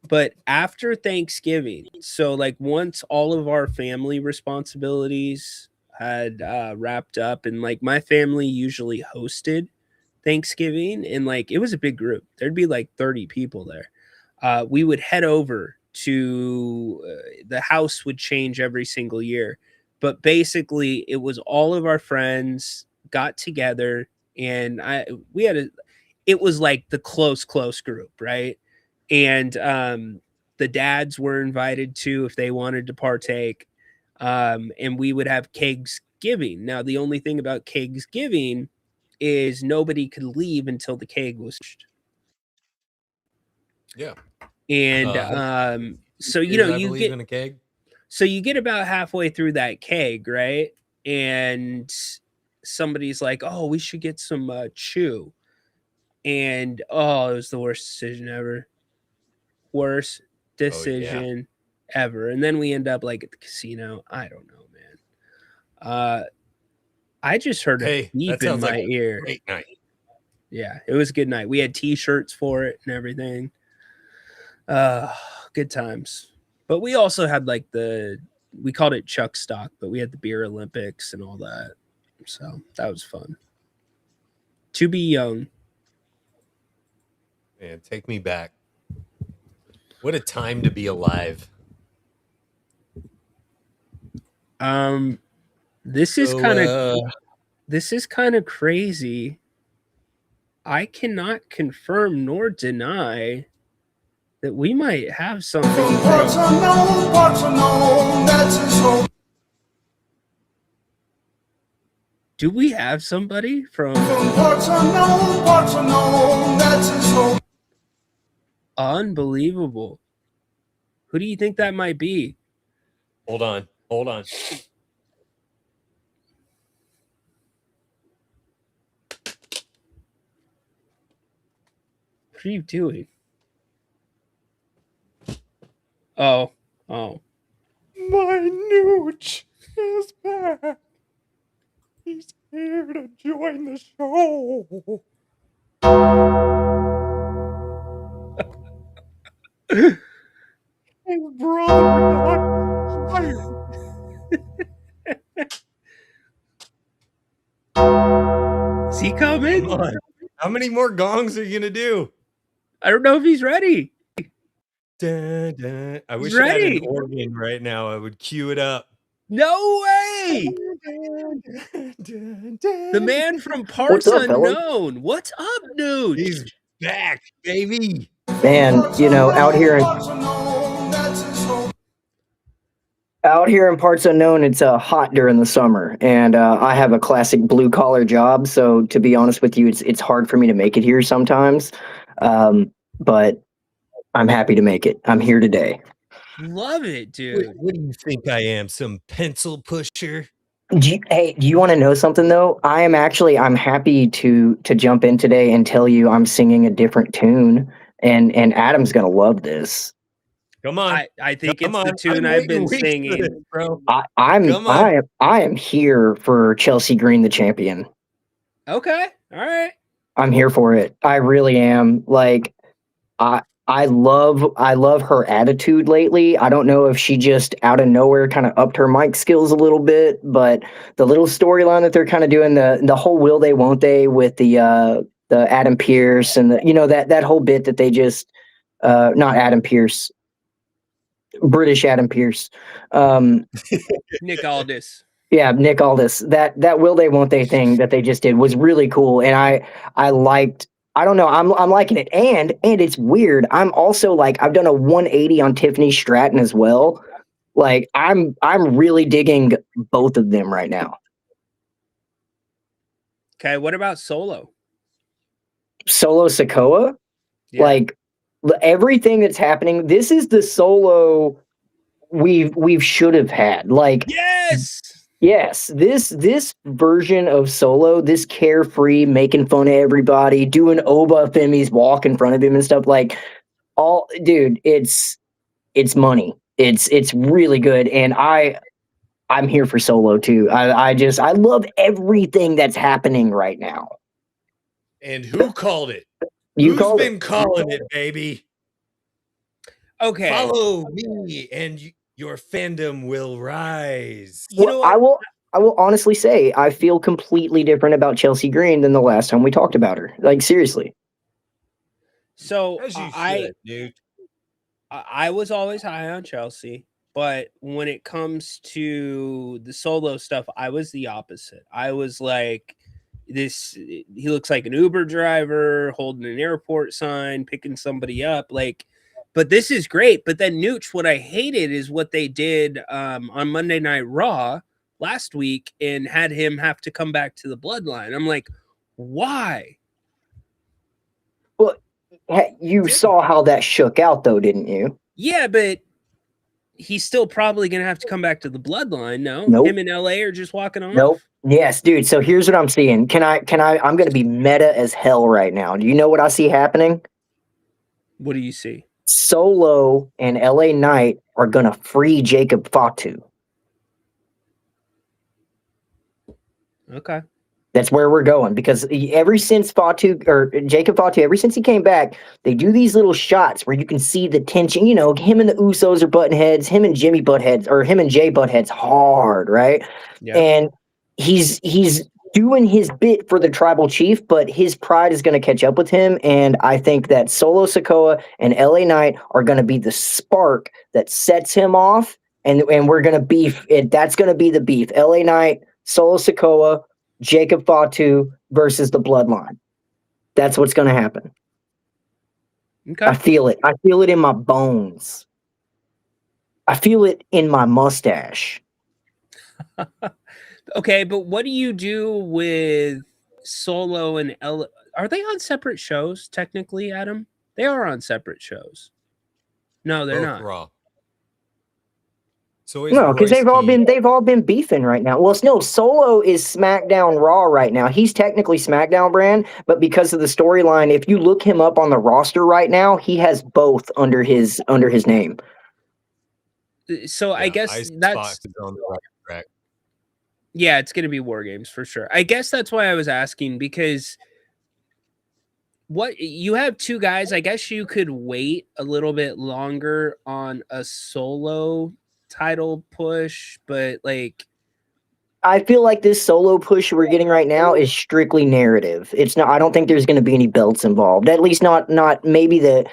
But after Thanksgiving, so like once all of our family responsibilities had wrapped up, and like my family usually hosted Thanksgiving, and like it was a big group. There'd be like 30 people there. We would head over to the house would change every single year. But basically, it was all of our friends got together, and it was like the close group, right? And the dads were invited too if they wanted to partake, and we would have Kegsgiving. Now, the only thing about Kegsgiving is nobody could leave until the keg was finished. Yeah. And so you Beers, know I you believe, get in a keg. so you get about halfway through that keg, right? And somebody's like, "Oh, we should get some chew." And oh, it was the worst decision ever. Worst decision ever. And then we end up like at the casino. I don't know, man. I just heard a Hey, beep that in sounds my like a ear. great night. Yeah, it was a good night. We had t-shirts for it and everything. Good times. But we also had like we called it Chuck Stock, but we had the Beer Olympics and all that. So that was fun. To be young. Man, take me back. What a time to be alive. This is kind of crazy. I cannot confirm nor deny that we might have something. Do we have somebody from unbelievable? Who do you think that might be? Hold on. Hold on. What are you doing? Oh. My nooch is back. He's here to join the show. His brother Is he coming? Come on. How many more gongs are you gonna do? I don't know if he's ready. Dun, dun. I wish I had ready. an organ right now. I would cue it up. No way! The man from Parts What's up, fellas? Unknown. What's up, dude? He's back, baby. Man, you know, out here in Parts Unknown, it's hot during the summer, and I have a classic blue collar job. So to be honest with you, it's hard for me to make it here sometimes. But I'm happy to make it. I'm here today. Love it, dude. What do you think I am? Some pencil pusher? Do you want to know something though? I'm happy to jump in today and tell you I'm singing a different tune, and Adam's gonna love this. Come on. I think Come it's the on. tune I've been singing. This, bro. I Come am here for Chelsea Green, the champion. Okay. All right. I'm here for it. I really am. Like, I love her attitude lately. I don't know if she just out of nowhere kind of upped her mic skills a little bit, but the little storyline that they're kind of doing, the whole will they won't they with the Adam Pearce and that whole bit that they just not Adam Pearce, British Adam Pearce, Nick Aldis. Yeah, Nick Aldis. That will they won't they thing that they just did was really cool, and I liked. I don't know. I'm liking it, and it's weird. I'm also like I've done a 180 on Tiffany Stratton as well. Like I'm really digging both of them right now. Okay, what about Solo? Solo Sikoa, like everything that's happening. This is the Solo we've should have had. Like Yes, this version of Solo, this carefree, making fun of everybody, doing Oba if he's walk in front of him and stuff, like dude, it's money. It's really good, and I'm here for Solo too. I love everything that's happening right now. And who called it? Who's been calling it, baby? Okay. Follow me and your fandom will rise. You know what? I will honestly say I feel completely different about Chelsea Green than the last time we talked about her. Like seriously. So As you should, dude. I was always high on Chelsea, but when it comes to the Solo stuff, I was the opposite. I was like, he looks like an Uber driver holding an airport sign, picking somebody up, like. But this is great. But then Nooch, what I hated is what they did on Monday Night Raw last week and had him have to come back to the bloodline. I'm like, Why? Well, you saw how that shook out, though, didn't you? Yeah, but he's still probably going to have to come back to the bloodline. No, Nope. Him and LA are just walking off. Nope. Yes, dude. So here's what I'm seeing. I'm going to be meta as hell right now. Do you know what I see happening? What do you see? Solo and LA Knight are going to free Jacob Fatu. Okay. That's where we're going, because ever since Jacob Fatu, ever since he came back, they do these little shots where you can see the tension. You know, him and the Usos are butting heads, him and Jimmy butt heads, or him and Jay butt heads hard, right? Yeah. And he's doing his bit for the tribal chief, but his pride is going to catch up with him. And I think that Solo Sikoa and LA Knight are going to be the spark that sets him off. And we're going to beef. That's going to be the beef. LA Knight, Solo Sikoa, Jacob Fatu versus the Bloodline. That's what's going to happen. Okay. I feel it. I feel it in my bones. I feel it in my mustache. Okay, but what do you do with Solo and L? Are they on separate shows technically, Adam? They are on separate shows. No, they're Both not. Raw. So No, because they've all been beefing right now. Well, no, Solo is SmackDown Raw right now. He's technically SmackDown brand, but because of the storyline, if you look him up on the roster right now, he has both under his name. So yeah, I guess that's on the right track. Yeah, it's going to be War Games for sure. I guess that's why I was asking, because what you have two guys. I guess you could wait a little bit longer on a Solo title push, but like I feel like this Solo push we're getting right now is strictly narrative. It's not. I don't think there's going to be any belts involved. At least not maybe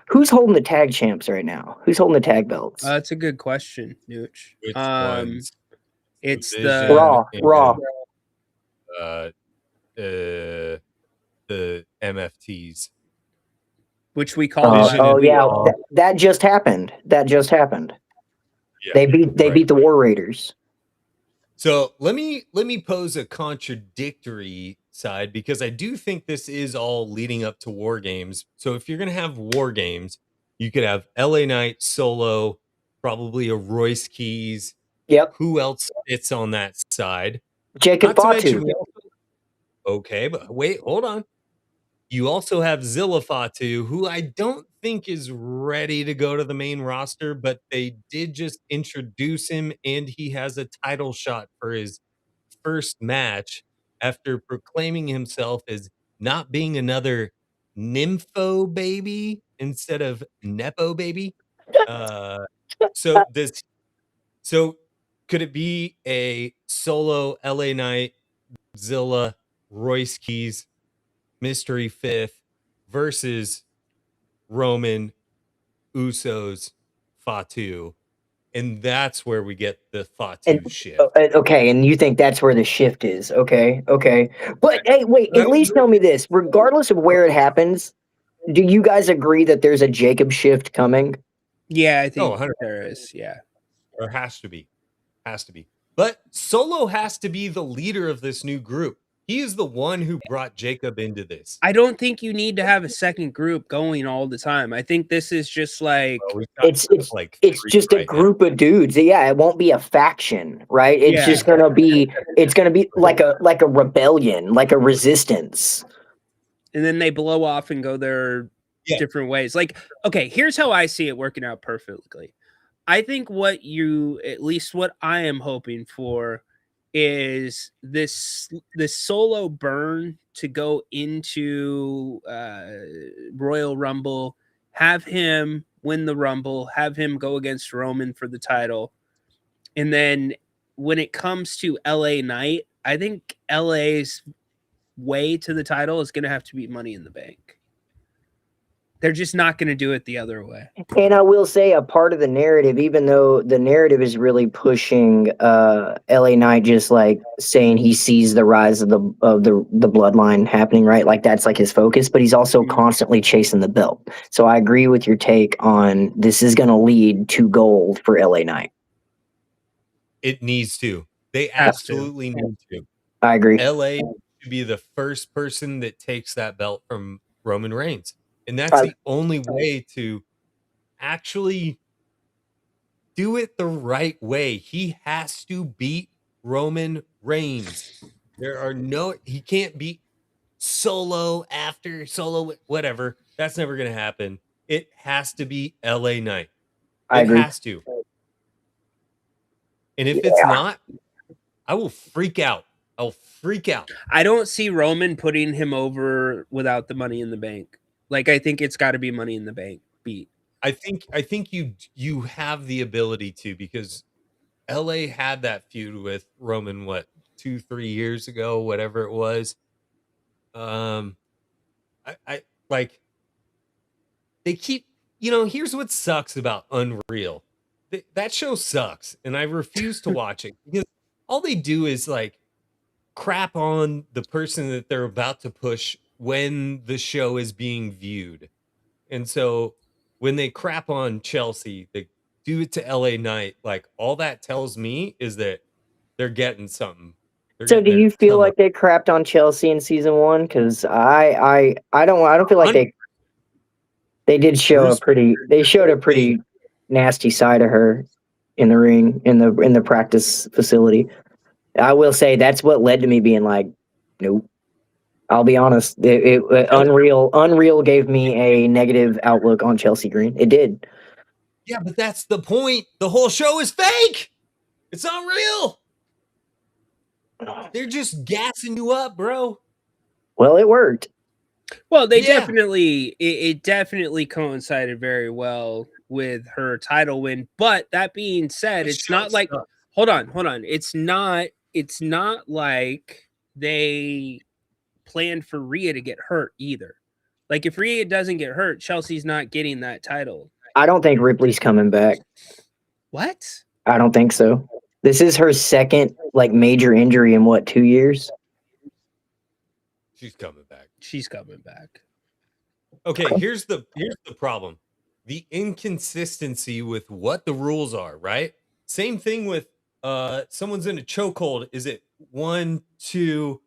who's holding the tag champs right now? Who's holding the tag belts? That's a good question, Nooch. Which ones? It's Division Raw. The MFTs, which we call. That just happened. Yeah. They beat the War Raiders. So let me pose a contradictory side, because I do think this is all leading up to War Games. So if you're gonna have War Games, you could have LA Knight, Solo, probably a Royce Keys. Yep. Who else fits on that side? Jacob Fatu. Okay, but wait, hold on. You also have Zilla Fatu, who I don't think is ready to go to the main roster, but they did just introduce him, and he has a title shot for his first match after proclaiming himself as not being another nympho baby instead of nepo baby. So could it be a Solo, LA Knight, Zilla, Royce Keys, Mystery Fifth versus Roman, Usos, Fatu? And that's where we get the Fatu shift. Okay, and you think that's where the shift is. Okay. But hey, wait, at least tell me this. Regardless of where it happens, do you guys agree that there's a Jacob shift coming? Yeah, I think there is. Yeah. Or has to be. But Solo has to be the leader of this new group. He is the one who brought Jacob into this. I don't think you need to have a second group going all the time. I think this is just like it's just a group of dudes. Yeah, it won't be a faction, right? It's just gonna be like a rebellion, like a resistance. And then they blow off and go their different ways. Like, okay, here's how I see it working out perfectly. I think what I am hoping for is this Solo burn to go into Royal Rumble, have him win the Rumble, have him go against Roman for the title. And then when it comes to LA Knight, I think LA's way to the title is going to have to be Money in the Bank. They're just not going to do it the other way. And I will say a part of the narrative, even though the narrative is really pushing LA Knight, just like saying he sees the rise of the bloodline happening, right? Like that's like his focus, but he's also constantly chasing the belt. So I agree with your take on this is going to lead to gold for LA Knight. It needs to. They absolutely need to. I agree. LA to be the first person that takes that belt from Roman Reigns. And that's the only way to actually do it the right way. He has to beat Roman Reigns. He can't beat Solo after Solo, whatever. That's never going to happen. It has to be LA Knight. I agree. Has to. And if it's not, I will freak out. I'll freak out. I don't see Roman putting him over without the Money in the Bank. Like, I think it's got to be Money in the Bank beat. I think you have the ability to, because LA had that feud with Roman 2-3 years ago, whatever it was. I like, they keep, here's what sucks about Unreal. That show sucks, and I refuse to watch it because all they do is like crap on the person that they're about to push when the show is being viewed. And so when they crap on Chelsea, they do it to LA Knight. Like, all that tells me is that they're getting something. So do you feel like they crapped on Chelsea in season 1? Because I don't feel like they did show they showed a pretty nasty side of her in the ring, in the practice facility. I will say that's what led to me being like, nope. I'll be honest. Unreal gave me a negative outlook on Chelsea Green. It did. Yeah, but that's the point. The whole show is fake. It's not real. They're just gassing you up, bro. Well, it worked. Well, it definitely coincided very well with her title win. But that being said, it's not like, hold on. It's not like they planned for Rhea to get hurt either. Like, if Rhea doesn't get hurt, Chelsea's not getting that title. I don't think Ripley's coming back. What? I don't think so. This is her second major injury in 2 years? She's coming back. She's coming back. Okay, here's the problem. The inconsistency with what the rules are, right? Same thing with someone's in a chokehold. Is it 1, 2,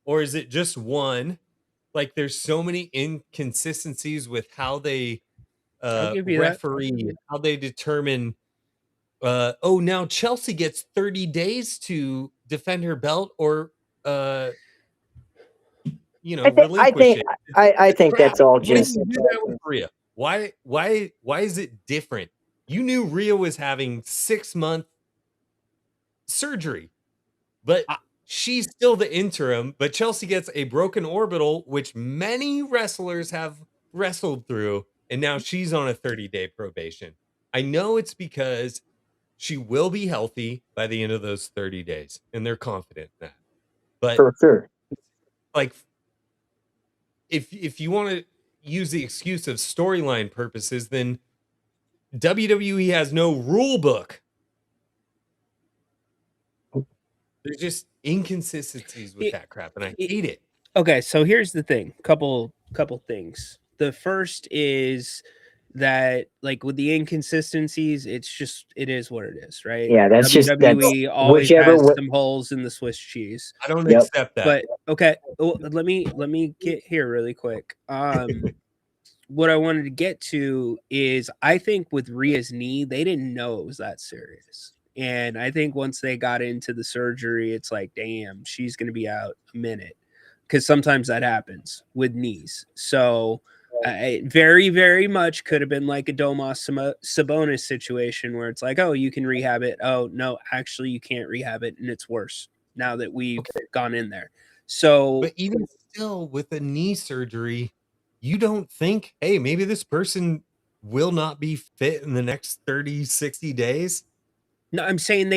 or is it just 1? Like, there's so many inconsistencies with how they referee, how they determine. Now Chelsea gets 30 days to defend her belt, or relinquish it. I think that's all just. Do that with Rhea. Why is it different? You knew Rhea was having 6-month surgery, but she's still the interim. But Chelsea gets a broken orbital, which many wrestlers have wrestled through, and now she's on a 30-day probation. I know it's because she will be healthy by the end of those 30 days, and they're confident in that. But for sure, like, if you want to use the excuse of storyline purposes, then WWE has no rule book. There's just inconsistencies with that crap, and I hate it. Okay, so here's the thing. Couple things. The first is that, like, with the inconsistencies, it is what it is, right? Yeah, that's WWE always has some holes in the Swiss cheese. I don't accept that. But okay, let me get here really quick. What I wanted to get to is, I think with Rhea's knee, they didn't know it was that serious. And I think once they got into the surgery, it's like, damn, she's going to be out a minute. Because sometimes that happens with knees. So it very, very much could have been like a Domas Sabonis situation where it's like, oh, you can rehab it. Oh, no, actually, you can't rehab it. And it's worse now that we've gone in there. So, but even still, with a knee surgery, you don't think, hey, maybe this person will not be fit in the next 30, 60 days? No, I'm saying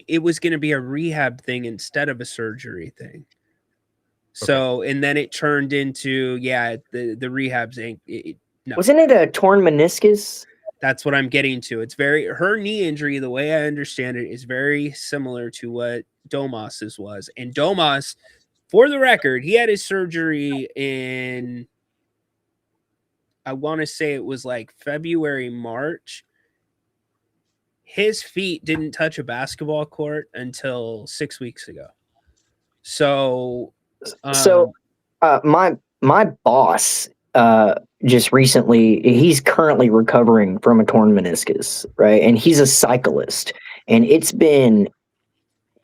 it was going to be a rehab thing instead of a surgery thing. So, and then it turned into, the rehabs. No. Wasn't it a torn meniscus? That's what I'm getting to. It's her knee injury, the way I understand it, is very similar to what Domas's was. And Domas, for the record, he had his surgery in, I want to say it was like February, March. His feet didn't touch a basketball court until 6 weeks ago. So, my boss just recently, he's currently recovering from a torn meniscus, right? And he's a cyclist, and it's been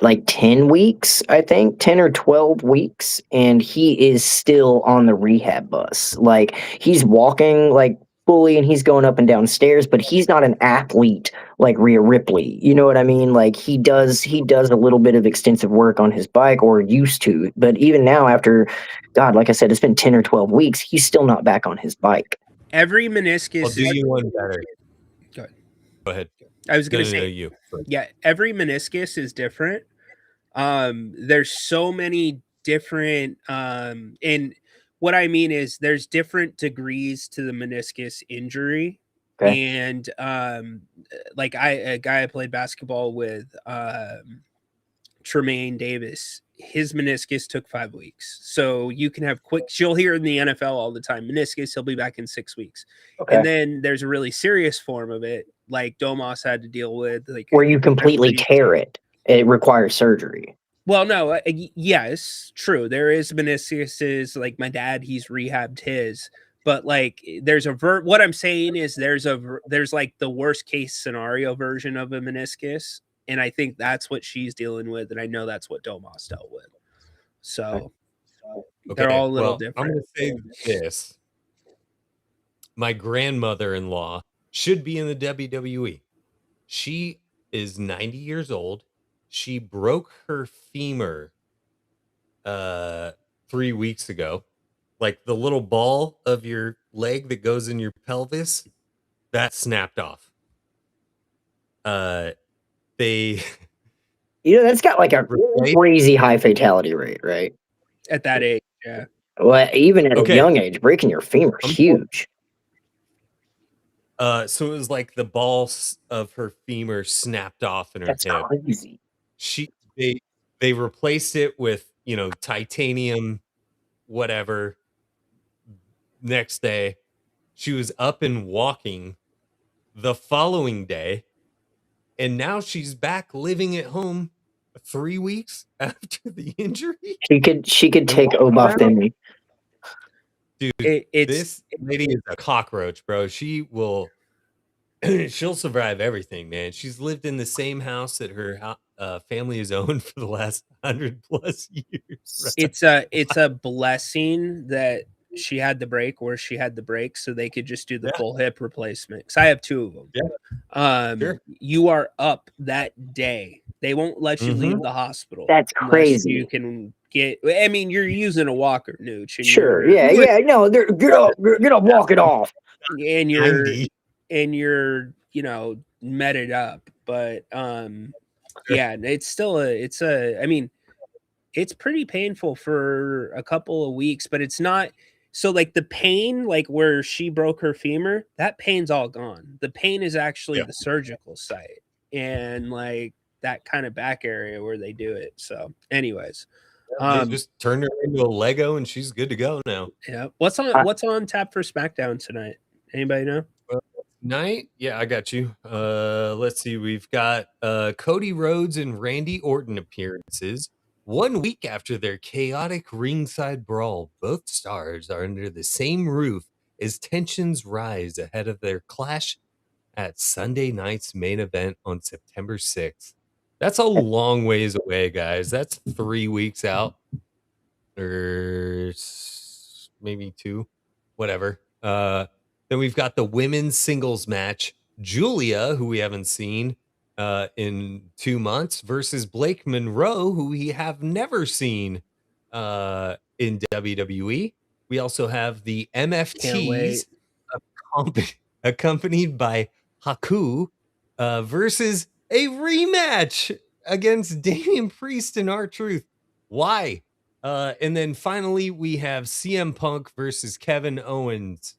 like 10 weeks, I think, 10 or 12 weeks, and he is still on the rehab bus. Like, he's walking like fully and he's going up and down stairs, but he's not an athlete like Rhea Ripley. You know what I mean? Like, he does a little bit of extensive work on his bike, or used to, but even now, after, God, like I said, it's been 10 or 12 weeks, he's still not back on his bike. Every meniscus. I'll do you one better. Go ahead. I was going to say, no, you. Yeah, every meniscus is different. There's so many different, and what I mean is there's different degrees to the meniscus injury. Okay. And, like a guy I played basketball with, Tremaine Davis, his meniscus took 5 weeks. So you can have you'll hear in the NFL all the time, meniscus, he'll be back in 6 weeks. Okay. And then there's a really serious form of it, like Domas had to deal with, like where you completely tear it. It requires surgery. Well, no, yes, true. There is meniscuses, like my dad, he's rehabbed his, but like there's what I'm saying is there's like the worst case scenario version of a meniscus. And I think that's what she's dealing with. And I know that's what Domas dealt with. So they're all a little different. I'm going to say this. My grandmother-in-law should be in the WWE. She is 90 years old. She broke her femur 3 weeks ago. Like the little ball of your leg that goes in your pelvis, that snapped off. That's got like a crazy high fatality rate, right? At that age, yeah. Well, even at a young age, breaking your femur is huge. So it was like the balls of her femur snapped off in her hip. That's crazy. They replaced it with, titanium, whatever. Next day, she was up and walking the following day, and now she's back living at home 3 weeks after the injury. She could take Obafemi. Dude, this lady is a cockroach, bro. She'll survive everything, man. She's lived in the same house that her family has owned for the last 100+ years. Right? It's a blessing that she had the break where she had the break, so they could just do the full hip replacement. Because I have 2 of them. Yeah. Sure. You are up that day. They won't let you leave the hospital. That's crazy. You can get. I mean, you're using a walker, Nooch. Sure. Yeah. No, get up, walk it off. And you're meted up, but yeah, it's still I mean, it's pretty painful for a couple of weeks, but it's not. So like the pain, like where she broke her femur, that pain's all gone. The pain is actually the surgical site and like that kind of back area where they do it. So anyways, they just turned her into a Lego and she's good to go now. Yeah. What's on tap for SmackDown tonight? Anybody know? Night? Yeah, I got you. Let's see. We've got Cody Rhodes and Randy Orton appearances. 1 week after their chaotic ringside brawl, both stars are under the same roof as tensions rise ahead of their clash at Sunday night's main event on September 6th. That's a long ways away, guys. That's 3 weeks out. Or maybe 2. Whatever. Then we've got the women's singles match. Julia, who we haven't seen in 2 months, versus Blake Monroe, who we have never seen in WWE. We also have the MFTs accompanied by Haku versus a rematch against Damian Priest and R-Truth. Why? And then finally, we have CM Punk versus Kevin Owens.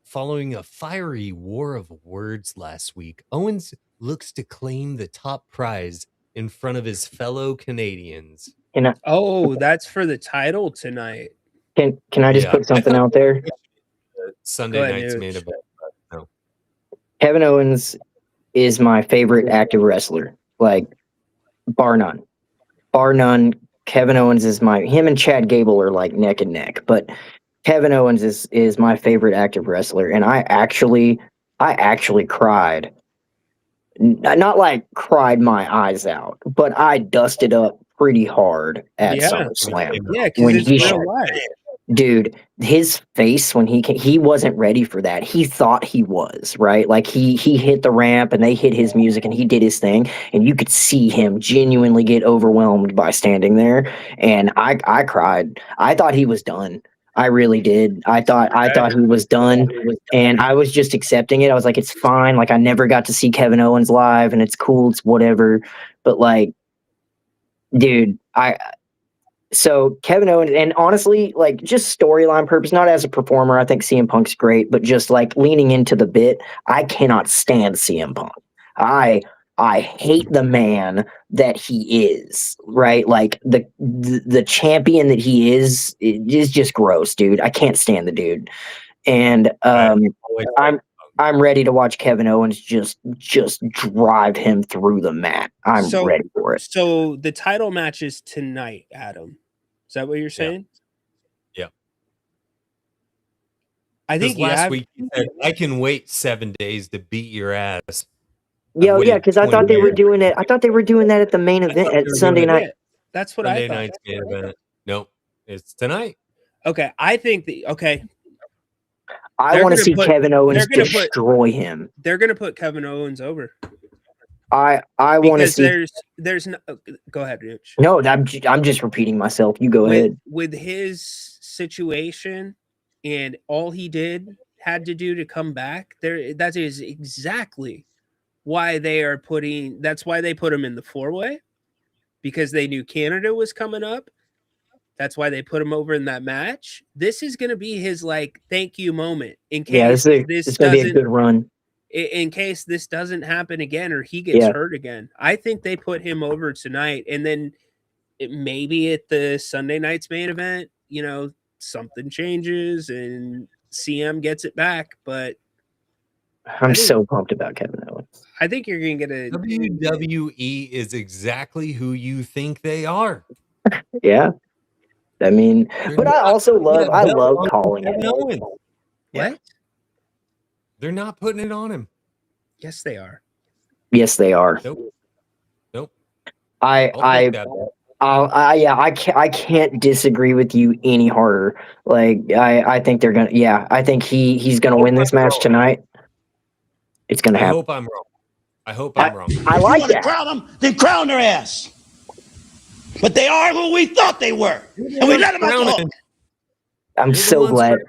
Following a fiery war of words last week, Owens looks to claim the top prize in front of his fellow Canadians. That's for the title tonight. Can I just put something out there? Sunday night's main event. No. Kevin Owens is my favorite active wrestler, like bar none. bar none. Kevin Owens is him and Chad Gable are like neck and neck, but Kevin Owens is my favorite active wrestler, and I actually cried. Not like cried my eyes out, but I dusted up pretty hard at SummerSlam. Yeah, because it's real life. Dude, his face when he wasn't ready for that. He thought he was, right? Like he hit the ramp and they hit his music and he did his thing, and you could see him genuinely get overwhelmed by standing there. And I cried. I thought he was done. I really did. I thought he was done, and I was just accepting it. I was like, it's fine. Like, I never got to see Kevin Owens live, and it's cool. It's whatever. But like, dude, so Kevin Owens, and honestly, like, just storyline purpose, not as a performer, I think CM Punk's great, but just like leaning into the bit, I cannot stand CM Punk. I hate the man that he is, right? Like the champion that he is just gross, dude. I can't stand the dude. And I'm ready to watch Kevin Owens just drive him through the mat. I'm ready for it. So the title match is tonight, Adam. Is that what you're saying? Yeah. I think last week you said, I can wait 7 days to beat your ass. Yeah, because I thought they were doing it. I thought they were doing that at the main event at Sunday night. That's what Sunday I thought. Night's main event. Nope, it's tonight. Okay, I think I want to see Kevin Owens destroy him. They're going to put Kevin Owens over. I want to see. There's no. Go ahead, Rich. No, I'm just repeating myself. You go ahead. With his situation and all he had to do to come back, that is exactly why that's why they put him in the 4-way, because they knew Canada was coming up. That's why they put him over in that match. This is going to be his like thank you moment in case it's going to be a good run. In case this doesn't happen again or he gets hurt again. I think they put him over tonight, and then maybe at the Sunday night's main event, something changes and CM gets it back, but I'm so pumped about Kevin Owens. I think you're going to get a WWE is exactly who you think they are. Yeah. I mean, but I also love calling it. Owens. What? They're not putting it on him. Yes, they are. Yes, they are. Nope. I can't disagree with you any harder. Like I think they're gonna. Yeah, I think he's gonna win this match tonight. It's gonna happen. I hope I'm wrong. I like that. Crown them, then crown their ass. But they are who we thought they were, and we let them off the hook. I'm so glad.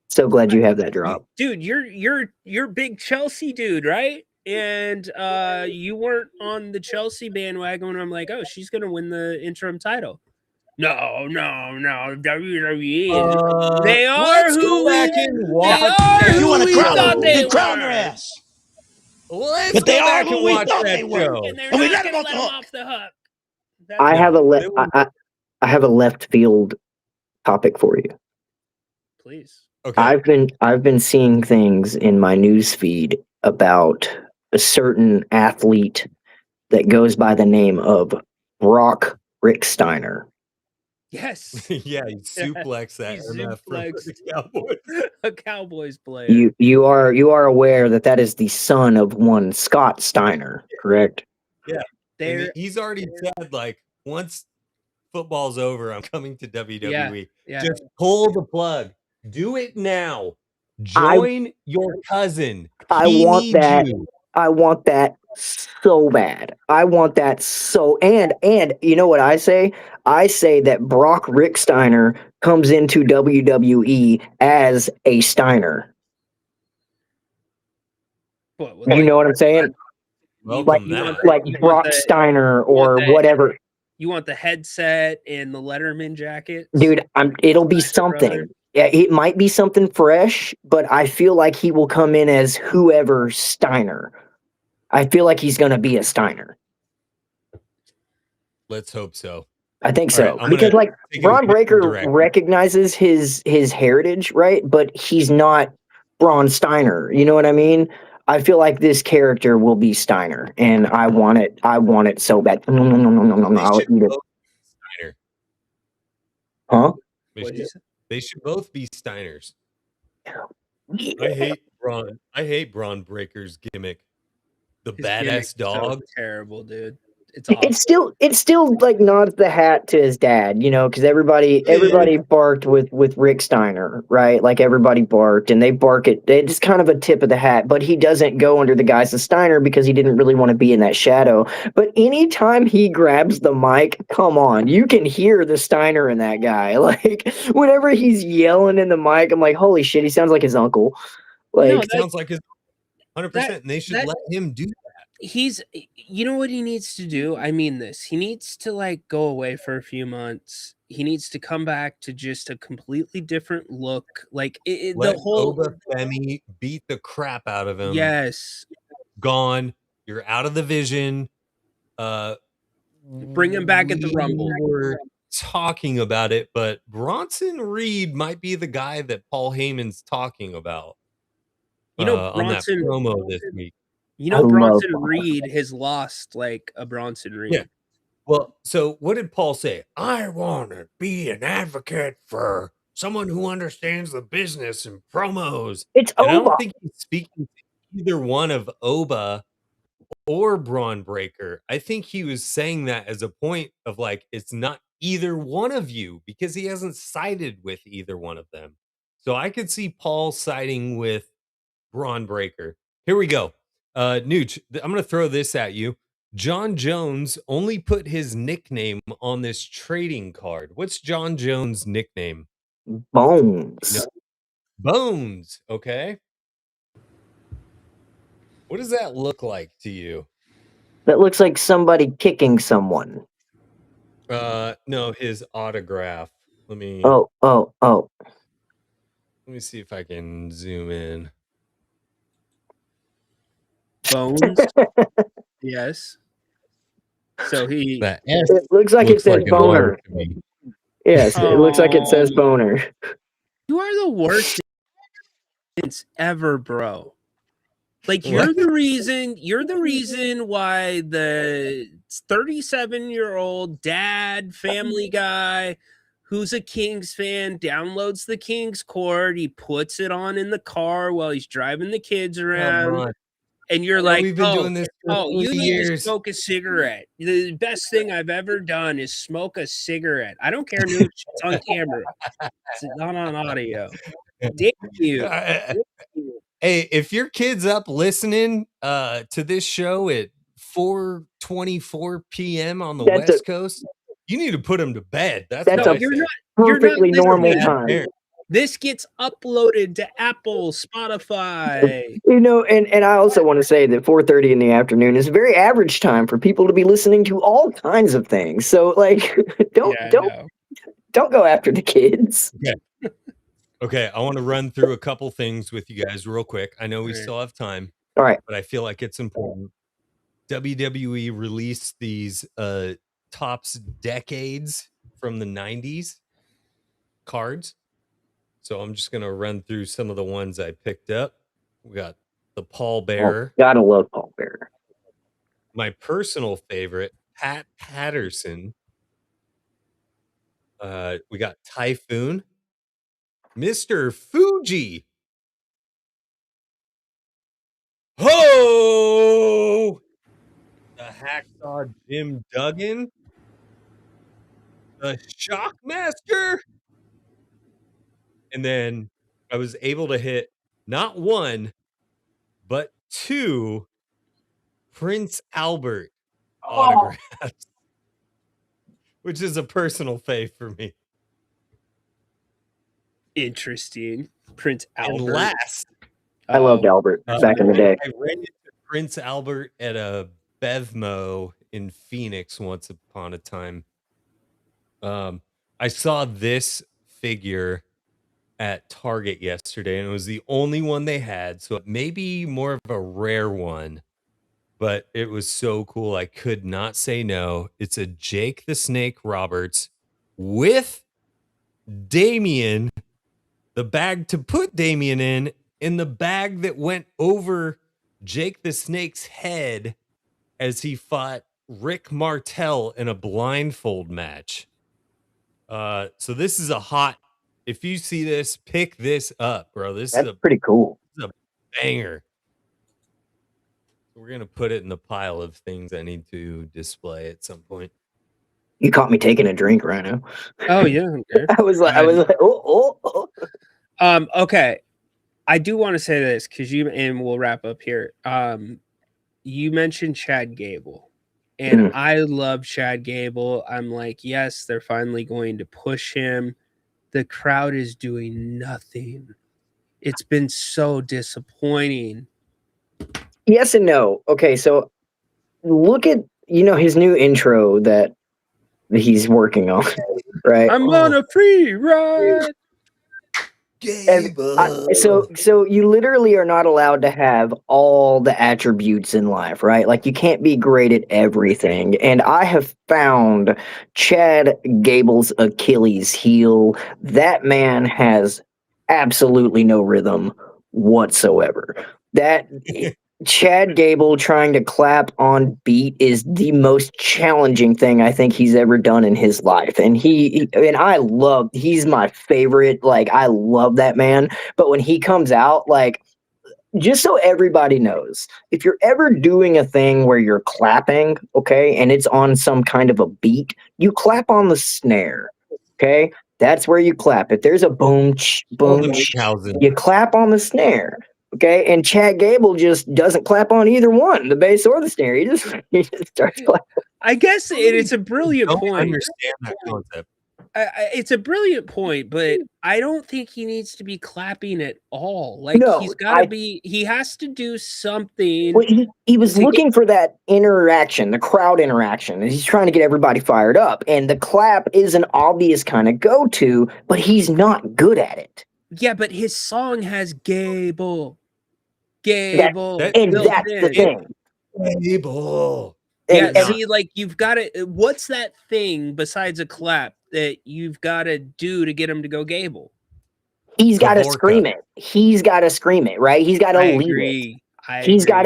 So glad you have that drop, dude. You're big Chelsea dude, right? And you weren't on the Chelsea bandwagon. I'm like, oh, she's gonna win the interim title. No, WWE. They are who we thought they were. Crown their ass. But they are who we thought they were, and we let them off the hook. I have a left field topic for you. Please. Okay. I've been seeing things in my news feed about a certain athlete that goes by the name of Brock Ricksteiner. Yes. Yeah, he suplexed that MF from the Cowboys. A Cowboys player. You are aware that is the son of one Scott Steiner, correct? Yeah. He's already said, like, once football's over, I'm coming to WWE. Yeah. Just pull the plug. Do it now. Join your cousin. I want that so bad. I want that so and you know what I say? I say that Brock Ricksteiner comes into WWE as a Steiner. You know what I'm saying? Like Brock Steiner or whatever. You want the headset and the Letterman jacket? Dude, it'll be something. Yeah, it might be something fresh, but I feel like he will come in as whoever Steiner. I feel like he's going to be a Steiner. Let's hope so. I think so. Right, because like Braun Breaker recognizes his heritage, right? But he's not Braun Steiner. You know what I mean? I feel like this character will be Steiner, and I want it so bad. No, I'll eat it. Huh? They should both be Steiners. Yeah. I hate Braun Breaker's gimmick. The His badass gimmick's dog. So terrible, dude. It's awful. It's still like nods the hat to his dad, you know, because everybody barked with Rick Steiner, right? Like everybody barked, and they bark it. It's kind of a tip of the hat, but he doesn't go under the guise of Steiner because he didn't really want to be in that shadow. But anytime he grabs the mic, come on, you can hear the Steiner in that guy. Like whenever he's yelling in the mic, I'm like, holy shit, he sounds like his uncle. Like it sounds like his 100%, and they should let him do that. You know what he needs to do? I mean this. He needs to like go away for a few months. He needs to come back to just a completely different look. Like Let the whole Obafemi beat the crap out of him. Yes. Gone. You're out of the vision. Bring him back at the Rumble. We're talking about it, but Bronson Reed might be the guy that Paul Heyman's talking about. You know, on that promo this week. You know, Bronson Reed has lost like a Bronson Reed. Yeah. Well, so what did Paul say? I want to be an advocate for someone who understands the business and promos. It's and Oba. I don't think he's speaking to either one of Oba or Braun Breaker. I think he was saying that as a point of like, it's not either one of you because he hasn't sided with either one of them. So I could see Paul siding with Braun Breaker. Here we go. Nooch, I'm going to throw this at you. John Jones only put his nickname on this trading card. What's John Jones' nickname? Bones. No. Bones. Okay. What does that look like to you? That looks like somebody kicking someone. No, his autograph. Let me. Oh. Let me see if I can zoom in. Bones. Yes. So it looks like it says boner. Yes, it looks like it says boner. You are the worst ever, bro. Like you're the reason why the 37-year-old dad, family guy who's a Kings fan downloads the Kings cord, he puts it on in the car while he's driving the kids around. And you're like, we've been doing this for you need years. to smoke a cigarette. The best thing I've ever done is smoke a cigarette. I don't care, Nooch. It's on camera. It's not on audio. Damn you. Hey, if your kid's up listening to this show at 4:24 p.m. on the West Coast, you need to put them to bed. That's you're perfectly normal time. This gets uploaded to Apple, Spotify. You know, and I also want to say that 4:30 in the afternoon is a very average time for people to be listening to all kinds of things. So, like, don't go after the kids. Yeah. Okay, I want to run through a couple things with you guys real quick. I know we still have time. All right. But I feel like it's important. WWE released these Topps decades from the 90s cards. So I'm just going to run through some of the ones I picked up. We got the Paul Bearer. Gotta love Paul Bearer. My personal favorite, Pat Patterson. We got Typhoon. Mr. Fuji. Ho! The Hacksaw Jim Duggan. The Shockmaster. And then I was able to hit not one, but two Prince Albert autographs, which is a personal fave for me. Interesting. Prince Albert. And last, I loved Albert back in the day. I ran into Prince Albert at a Bevmo in Phoenix once upon a time. I saw this figure at Target yesterday, and it was the only one they had, so it may be more of a rare one, but it was so cool. I could not say no. It's a Jake the Snake Roberts with Damien, the bag to put Damien in the bag that went over Jake the Snake's head as he fought Rick Martel in a blindfold match. So this is a hot. If you see this, pick this up, bro. This That's is pretty cool. a banger. We're gonna put it in the pile of things I need to display at some point. You caught me taking a drink, Ryno. Oh yeah. Okay. I was like, oh. Okay. I do want to say this because and we'll wrap up here. You mentioned Chad Gable, and I love Chad Gable. I'm like, yes, they're finally going to push him. The crowd is doing nothing. It's been so disappointing. Yes and no. Okay, so look at his new intro that he's working on, right? I'm on a free ride. So you literally are not allowed to have all the attributes in life, right? Like you can't be great at everything. And I have found Chad Gable's Achilles heel. That man has absolutely no rhythm whatsoever. That Chad Gable trying to clap on beat is the most challenging thing I think he's ever done in his life. And he's my favorite. Like, I love that man. But when he comes out, like, just so everybody knows, if you're ever doing a thing where you're clapping, okay, and it's on some kind of a beat, you clap on the snare, okay? That's where you clap. If there's a boom, boom, you clap on the snare. Okay, and Chad Gable just doesn't clap on either one, the bass or the snare. He just starts clapping. I guess it's a brilliant point. I understand that concept. It's a brilliant point, but I don't think he needs to be clapping at all. Like he's got to be. He has to do something. Well, he was looking for that interaction, the crowd interaction, and he's trying to get everybody fired up. And the clap is an obvious kind of go-to, but he's not good at it. Yeah, but his song has Gable. And that's the thing. Gable. See, like you've got to. What's that thing besides a clap that you've got to do to get him to go Gable? He's got to scream it. He's got to scream it, right? He's got to lead it. He's got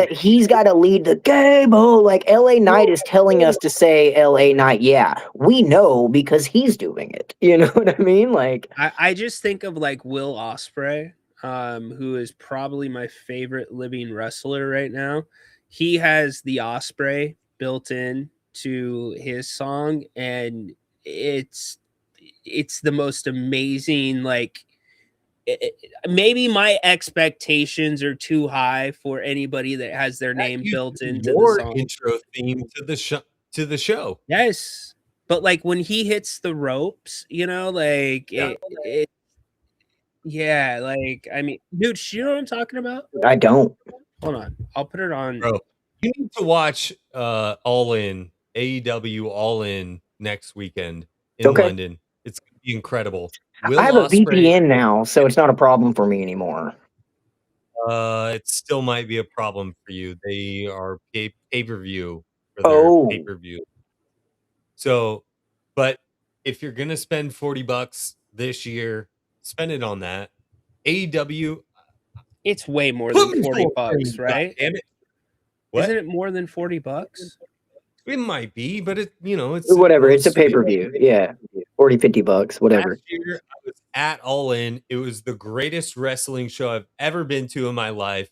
to lead the Gable. Like LA Knight is telling us to say LA Knight. Yeah, we know because he's doing it. You know what I mean? Like I just think of like Will Ospreay, who is probably my favorite living wrestler right now. He has the Ospreay built in to his song, and it's the most amazing. Like maybe my expectations are too high for anybody that has their name built into the song. Intro theme to the show. Yes, but like when he hits the ropes, like like I mean, dude, you know what I'm talking about? I don't. Hold on, I'll put it on. Bro, you need to watch All In, AEW All In next weekend in London. It's gonna be incredible. I have a VPN now, so it's not a problem for me anymore. It still might be a problem for you. They are pay-per-view for their pay-per-view. So, but if you're gonna spend $40 this year, spend it on that. AEW, it's way more than $40, right? Damn it. Isn't it more than $40? It might be, but it's whatever. It's a pay-per-view. Yeah. $40, $50, whatever. Last year, I was at All In. It was the greatest wrestling show I've ever been to in my life.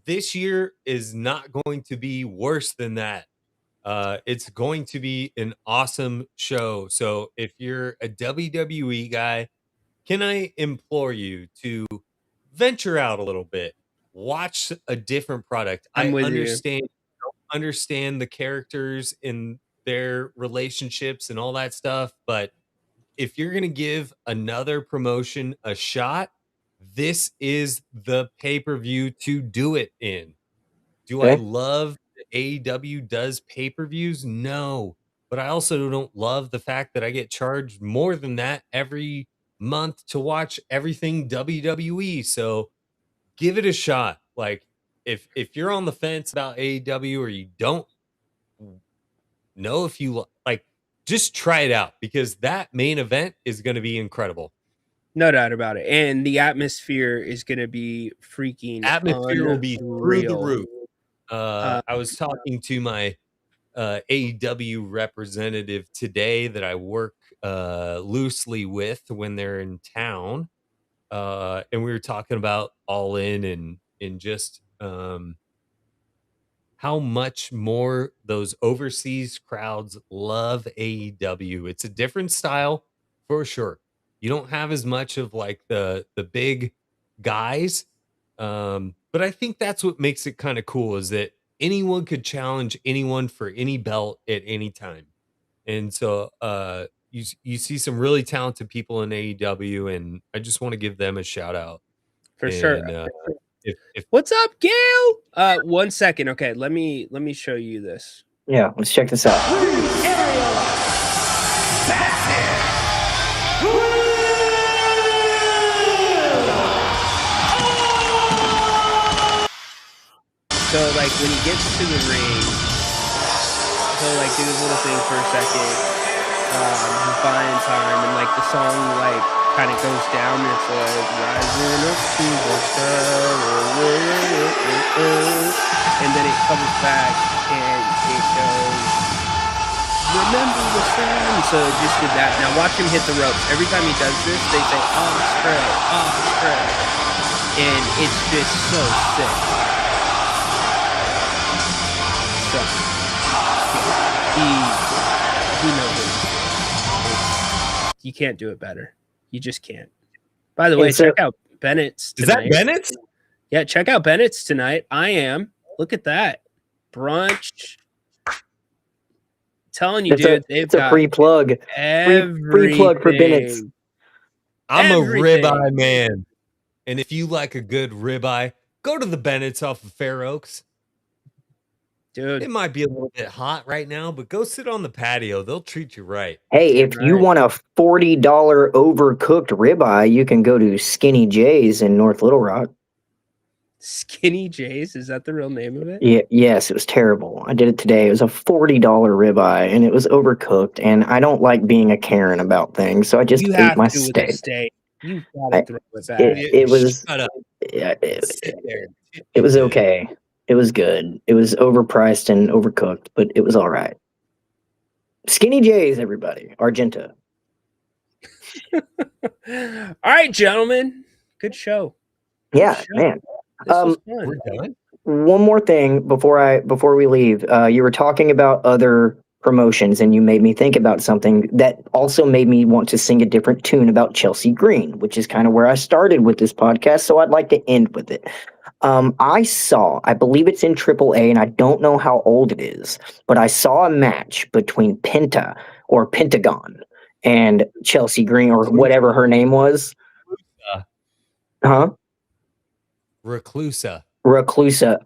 This year is not going to be worse than that. It's going to be an awesome show. So if you're a WWE guy, can I implore you to venture out a little bit? Watch a different product. I understand the characters and their relationships and all that stuff, but if you're going to give another promotion a shot, this is the pay-per-view to do it in. Do I love that AEW does pay-per-views? No, but I also don't love the fact that I get charged more than that every month to watch everything WWE. So give it a shot. Like if you're on the fence about AEW or you don't know if you like, just try it out because that main event is going to be incredible. No doubt about it. And the atmosphere is going to be freaking Atmosphere will be through the roof. I was talking to my AEW representative today that I work loosely with when they're in town. And we were talking about All In and just how much more those overseas crowds love AEW. It's a different style for sure. You don't have as much of like the big guys. But I think that's what makes it kind of cool is that anyone could challenge anyone for any belt at any time. And so you see some really talented people in AEW, and I just want to give them a shout out. For sure. If What's up, Gail? 1 second. Okay, let me show you this. Yeah, let's check this out. So like when he gets to the ring, he'll like do his little thing for a second. He's buying time, and like the song like kind of goes down. And it's like rising up to the sky, and then it comes back and it goes. Remember the sun. So it just did that. Now watch him hit the ropes. Every time he does this, they say Osprey, and it's just so sick. So he knows it. You can't do it better. You just can't. By the way, check out Bennett's tonight. Is that Bennett's? Yeah, check out Bennett's tonight. I am. Look at that. Brunch. Telling you, dude, they've got a free plug. Free plug for Bennett's. I'm a ribeye man. And if you like a good ribeye, go to the Bennett's off of Fair Oaks. Dude, it might be a little bit hot right now, but go sit on the patio. They'll treat you right. Hey, if you want a $40 overcooked ribeye, you can go to Skinny J's in North Little Rock. Skinny J's? Is that the real name of it? Yeah, yes, it was terrible. I did it today. It was a $40 ribeye, and it was overcooked, and I don't like being a Karen about things, so I just ate my steak. You gotta throw it back. It was... Yeah, it was okay. It was good. It was overpriced and overcooked, but it was all right. Skinny J's, everybody. Argenta. All right, gentlemen. Good show. Man. This was fun. We're done. One more thing before we leave. You were talking about other promotions, and you made me think about something that also made me want to sing a different tune about Chelsea Green, which is kind of where I started with this podcast, so I'd like to end with it. I believe it's in AAA, and I don't know how old it is, but I saw a match between Pentagon and Chelsea Green, or whatever her name was. Reclusa.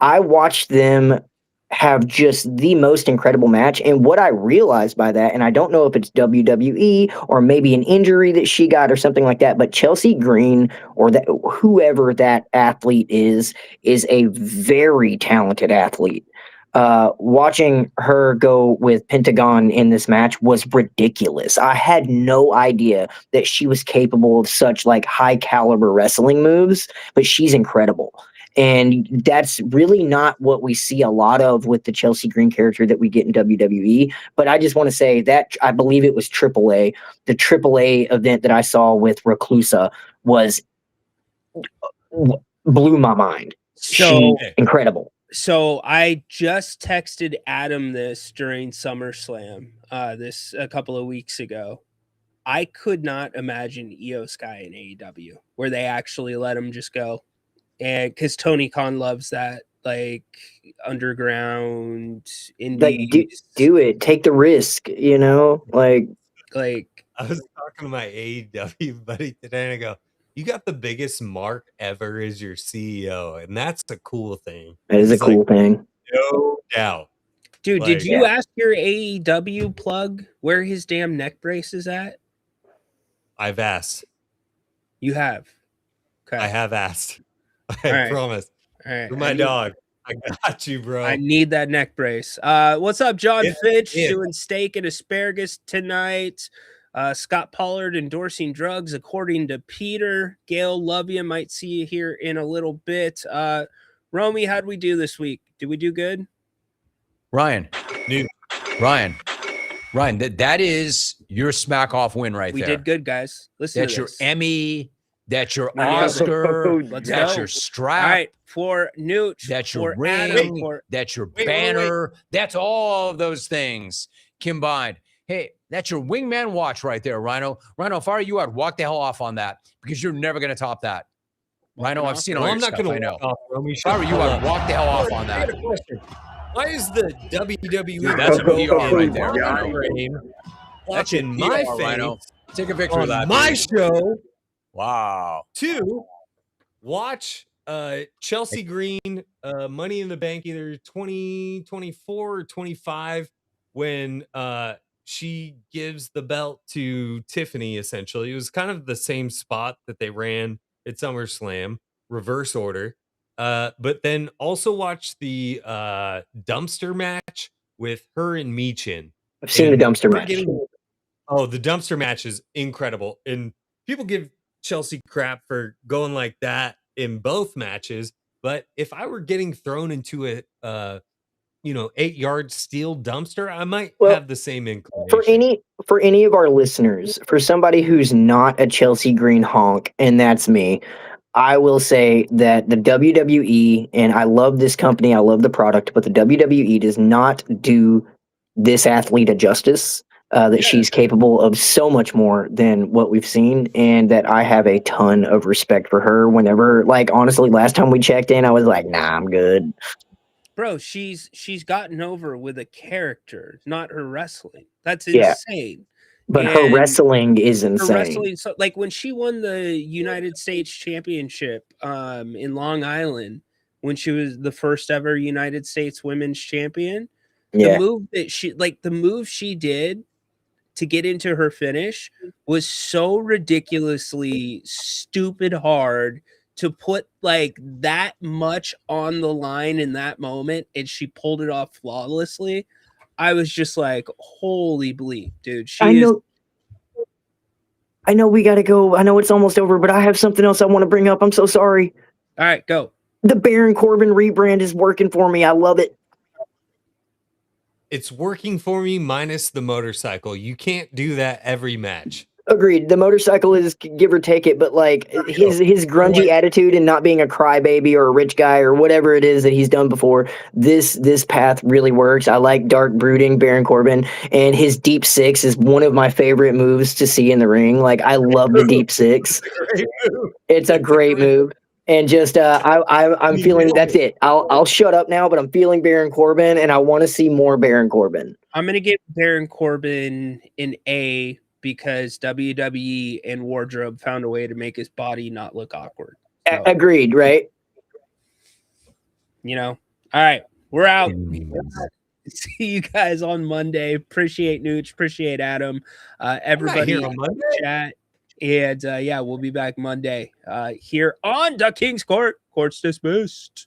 I watched them have just the most incredible match, and what I realized by that, and I don't know if it's WWE or maybe an injury that she got or something like that, but Chelsea Green, or that whoever that athlete is a very talented athlete. Watching her go with Pentagon in this match was ridiculous. I had no idea that she was capable of such like high caliber wrestling moves, but she's incredible. And that's really not what we see a lot of with the Chelsea Green character that we get in WWE. But I just want to say that I believe it was AAA. The AAA event that I saw with Reclusa blew my mind. So incredible. So I just texted Adam this during SummerSlam this a couple of weeks ago. I could not imagine Io Sky in AEW where they actually let him just go. And because Tony Khan loves that, like underground indie. Like, do it. Take the risk, you know? Like I was talking to my AEW buddy today, and I go, "You got the biggest mark ever as your CEO, and that's a cool thing." That is a cool thing. No doubt. Dude, did you ask your AEW plug where his damn neck brace is at? I've asked. You have? Okay. I have asked. I promise. All right. You're my dog. I got you, bro. I need that neck brace. What's up, John Fitch? Doing steak and asparagus tonight. Scott Pollard endorsing drugs, according to Peter. Gail, love you. Might see you here in a little bit. Romy, how'd we do this week? Did we do good? Ryan, that is your smack off win right We there. did good, guys. Listen That's to your this. Emmy. That's your Yeah. Oscar. Let's that's go. your strap. All right, for Nooch. That's your for ring. Adam, for that's your banner. That's all of those things combined. Hey, that's your wingman watch right there, Ryno. Ryno, if I were you, I'd walk the hell off on that because you're never going to top that. Ryno, I've seen all your I'm not stuff. going I to know. walk off, Romy. If I were you, I'd walk the hell off on that. Why is the WWE Dude, that's a PR right there. That's in PR, my Ryno. face Take a picture of that. on my dude. show? Wow. To watch Chelsea Green Money in the Bank either 2024 or 25 when she gives the belt to Tiffany. Essentially, it was kind of the same spot that they ran at SummerSlam, reverse order. But then also watch the dumpster match with her and Michin. I've seen the dumpster match. Oh, the dumpster match is incredible. And people give Chelsea crap for going like that in both matches. But if I were getting thrown into a 8-yard steel dumpster, I might have the same inclination. For any of our listeners, for somebody who's not a Chelsea Green honk, and that's me, I will say that the WWE, and I love this company, I love the product, but the WWE does not do this athlete a justice. That she's capable of so much more than what we've seen, and that I have a ton of respect for her. Whenever, like, honestly, last time we checked in, I was like, nah, I'm good. Bro, she's gotten over with a character, not her wrestling. That's insane. But her wrestling is insane. Her wrestling, so like when she won the United States Championship in Long Island, when she was the first ever United States Women's Champion, the move she did to get into her finish was so ridiculously stupid hard to put like that much on the line in that moment, and she pulled it off flawlessly. I was just like, holy bleep, dude. I know we gotta go. I know it's almost over, but I have something else I want to bring up. I'm so sorry. All right, go. The Baron Corbin rebrand is working for me. I love it. It's working for me minus the motorcycle. You can't do that every match. Agreed. The motorcycle is give or take it, but like his grungy attitude and not being a crybaby or a rich guy or whatever it is that he's done before, this path really works. I like dark brooding Baron Corbin, and his deep six is one of my favorite moves to see in the ring. Like, I love the deep six. It's a great move. And just I'm feeling that's it. I'll shut up now, but I'm feeling Baron Corbin, and I want to see more Baron Corbin. I'm gonna give Baron Corbin an A because WWE and wardrobe found a way to make his body not look awkward. So, agreed, right? All right, we're out. See you guys on Monday. Appreciate Nooch, appreciate Adam, everybody in the chat. And we'll be back Monday here on the King's Court. Court's dismissed.